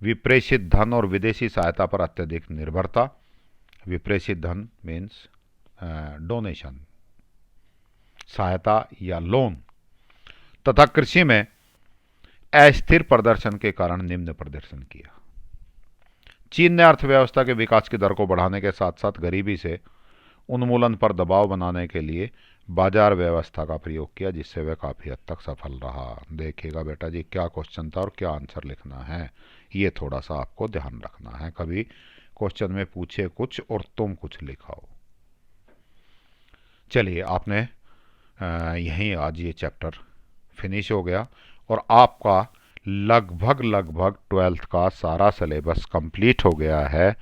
विप्रेषित धन और विदेशी सहायता पर अत्यधिक निर्भरता, विप्रेषित धन मीन्स डोनेशन, सहायता या लोन, तथा कृषि में अस्थिर प्रदर्शन के कारण निम्न प्रदर्शन किया। चीन ने अर्थव्यवस्था के विकास की दर को बढ़ाने के साथ साथ गरीबी से उन्मूलन पर दबाव बनाने के लिए बाजार व्यवस्था का प्रयोग किया, जिससे वह काफ़ी हद तक सफल रहा। देखिएगा बेटा जी क्या क्वेश्चन था और क्या आंसर लिखना है, ये थोड़ा सा आपको ध्यान रखना है। कभी क्वेश्चन में पूछे कुछ और तुम कुछ लिखाओ। चलिए, आपने यहीं आज ये चैप्टर फिनिश हो गया और आपका लगभग 12th का सारा सिलेबस कंप्लीट हो गया है।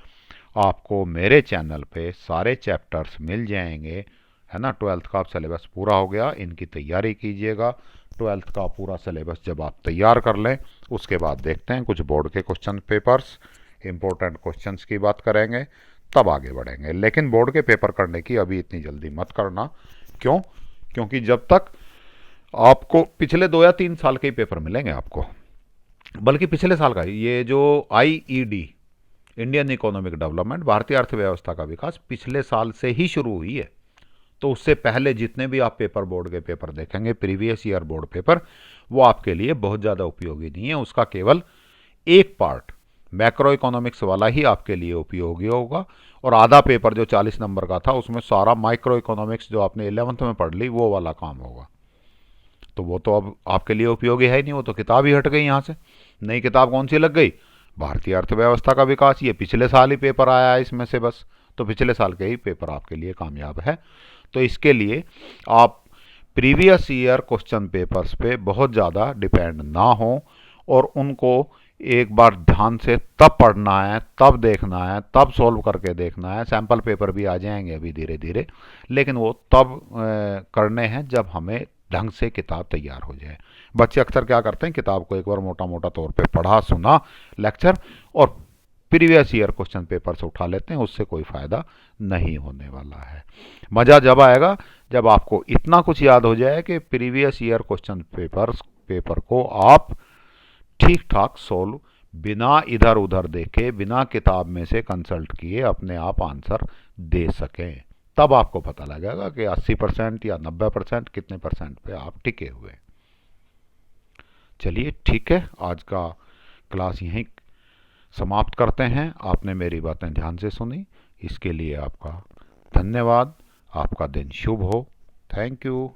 आपको मेरे चैनल पे सारे चैप्टर्स मिल जाएंगे, है ना। 12th का सिलेबस पूरा हो गया, इनकी तैयारी कीजिएगा। 12th का पूरा सिलेबस जब आप तैयार कर लें, उसके बाद देखते हैं कुछ बोर्ड के क्वेश्चन पेपर्स, इंपॉर्टेंट क्वेश्चंस की बात करेंगे, तब आगे बढ़ेंगे। लेकिन बोर्ड के पेपर करने की अभी इतनी जल्दी मत करना। क्यों? क्योंकि जब तक आपको पिछले 2 या 3 साल के ही पेपर मिलेंगे आपको, बल्कि पिछले साल का ये जो IED, इंडियन इकोनॉमिक डेवलपमेंट, भारतीय अर्थव्यवस्था का विकास, पिछले साल से ही शुरू हुई है। तो उससे पहले जितने भी आप पेपर, बोर्ड के पेपर देखेंगे, प्रीवियस ईयर बोर्ड पेपर, वो आपके लिए बहुत ज़्यादा उपयोगी नहीं है। उसका केवल एक पार्ट, मैक्रो इकोनॉमिक्स वाला ही आपके लिए उपयोगी होगा, और आधा पेपर जो 40 नंबर का था, उसमें सारा माइक्रो इकोनॉमिक्स जो आपने 11th में पढ़ ली, वो वाला काम होगा। तो वो तो अब आपके लिए उपयोगी है ही नहीं, वो तो किताब ही हट गई यहाँ से। नई किताब कौन सी लग गई? भारतीय अर्थव्यवस्था का विकास। ये पिछले साल ही पेपर आया है इसमें से बस, तो पिछले साल के ही पेपर आपके लिए कामयाब है। तो इसके लिए आप प्रीवियस ईयर क्वेश्चन पेपर्स पे बहुत ज़्यादा डिपेंड ना हो, और उनको एक बार ध्यान से तब पढ़ना है, तब देखना है, तब सॉल्व करके देखना है। सैम्पल पेपर भी आ जाएंगे अभी धीरे धीरे, लेकिन वो तब करने हैं जब हमें ढंग से किताब तैयार हो जाए। बच्चे अक्सर क्या करते हैं, किताब को एक बार मोटा मोटा तौर पे पढ़ा, सुना लेक्चर, और प्रीवियस ईयर क्वेश्चन पेपर से उठा लेते हैं। उससे कोई फ़ायदा नहीं होने वाला है। मज़ा जब आएगा जब आपको इतना कुछ याद हो जाए कि प्रीवियस ईयर क्वेश्चन पेपर को आप ठीक ठाक सोल्व, बिना इधर उधर देखे, बिना किताब में से कंसल्ट किए अपने आप आंसर दे सकें। तब आपको पता लगेगा कि 80% या 90% कितने परसेंट पे आप टिके हुए। चलिए ठीक है, आज का क्लास यहीं समाप्त करते हैं। आपने मेरी बातें ध्यान से सुनी, इसके लिए आपका धन्यवाद। आपका दिन शुभ हो। Thank you.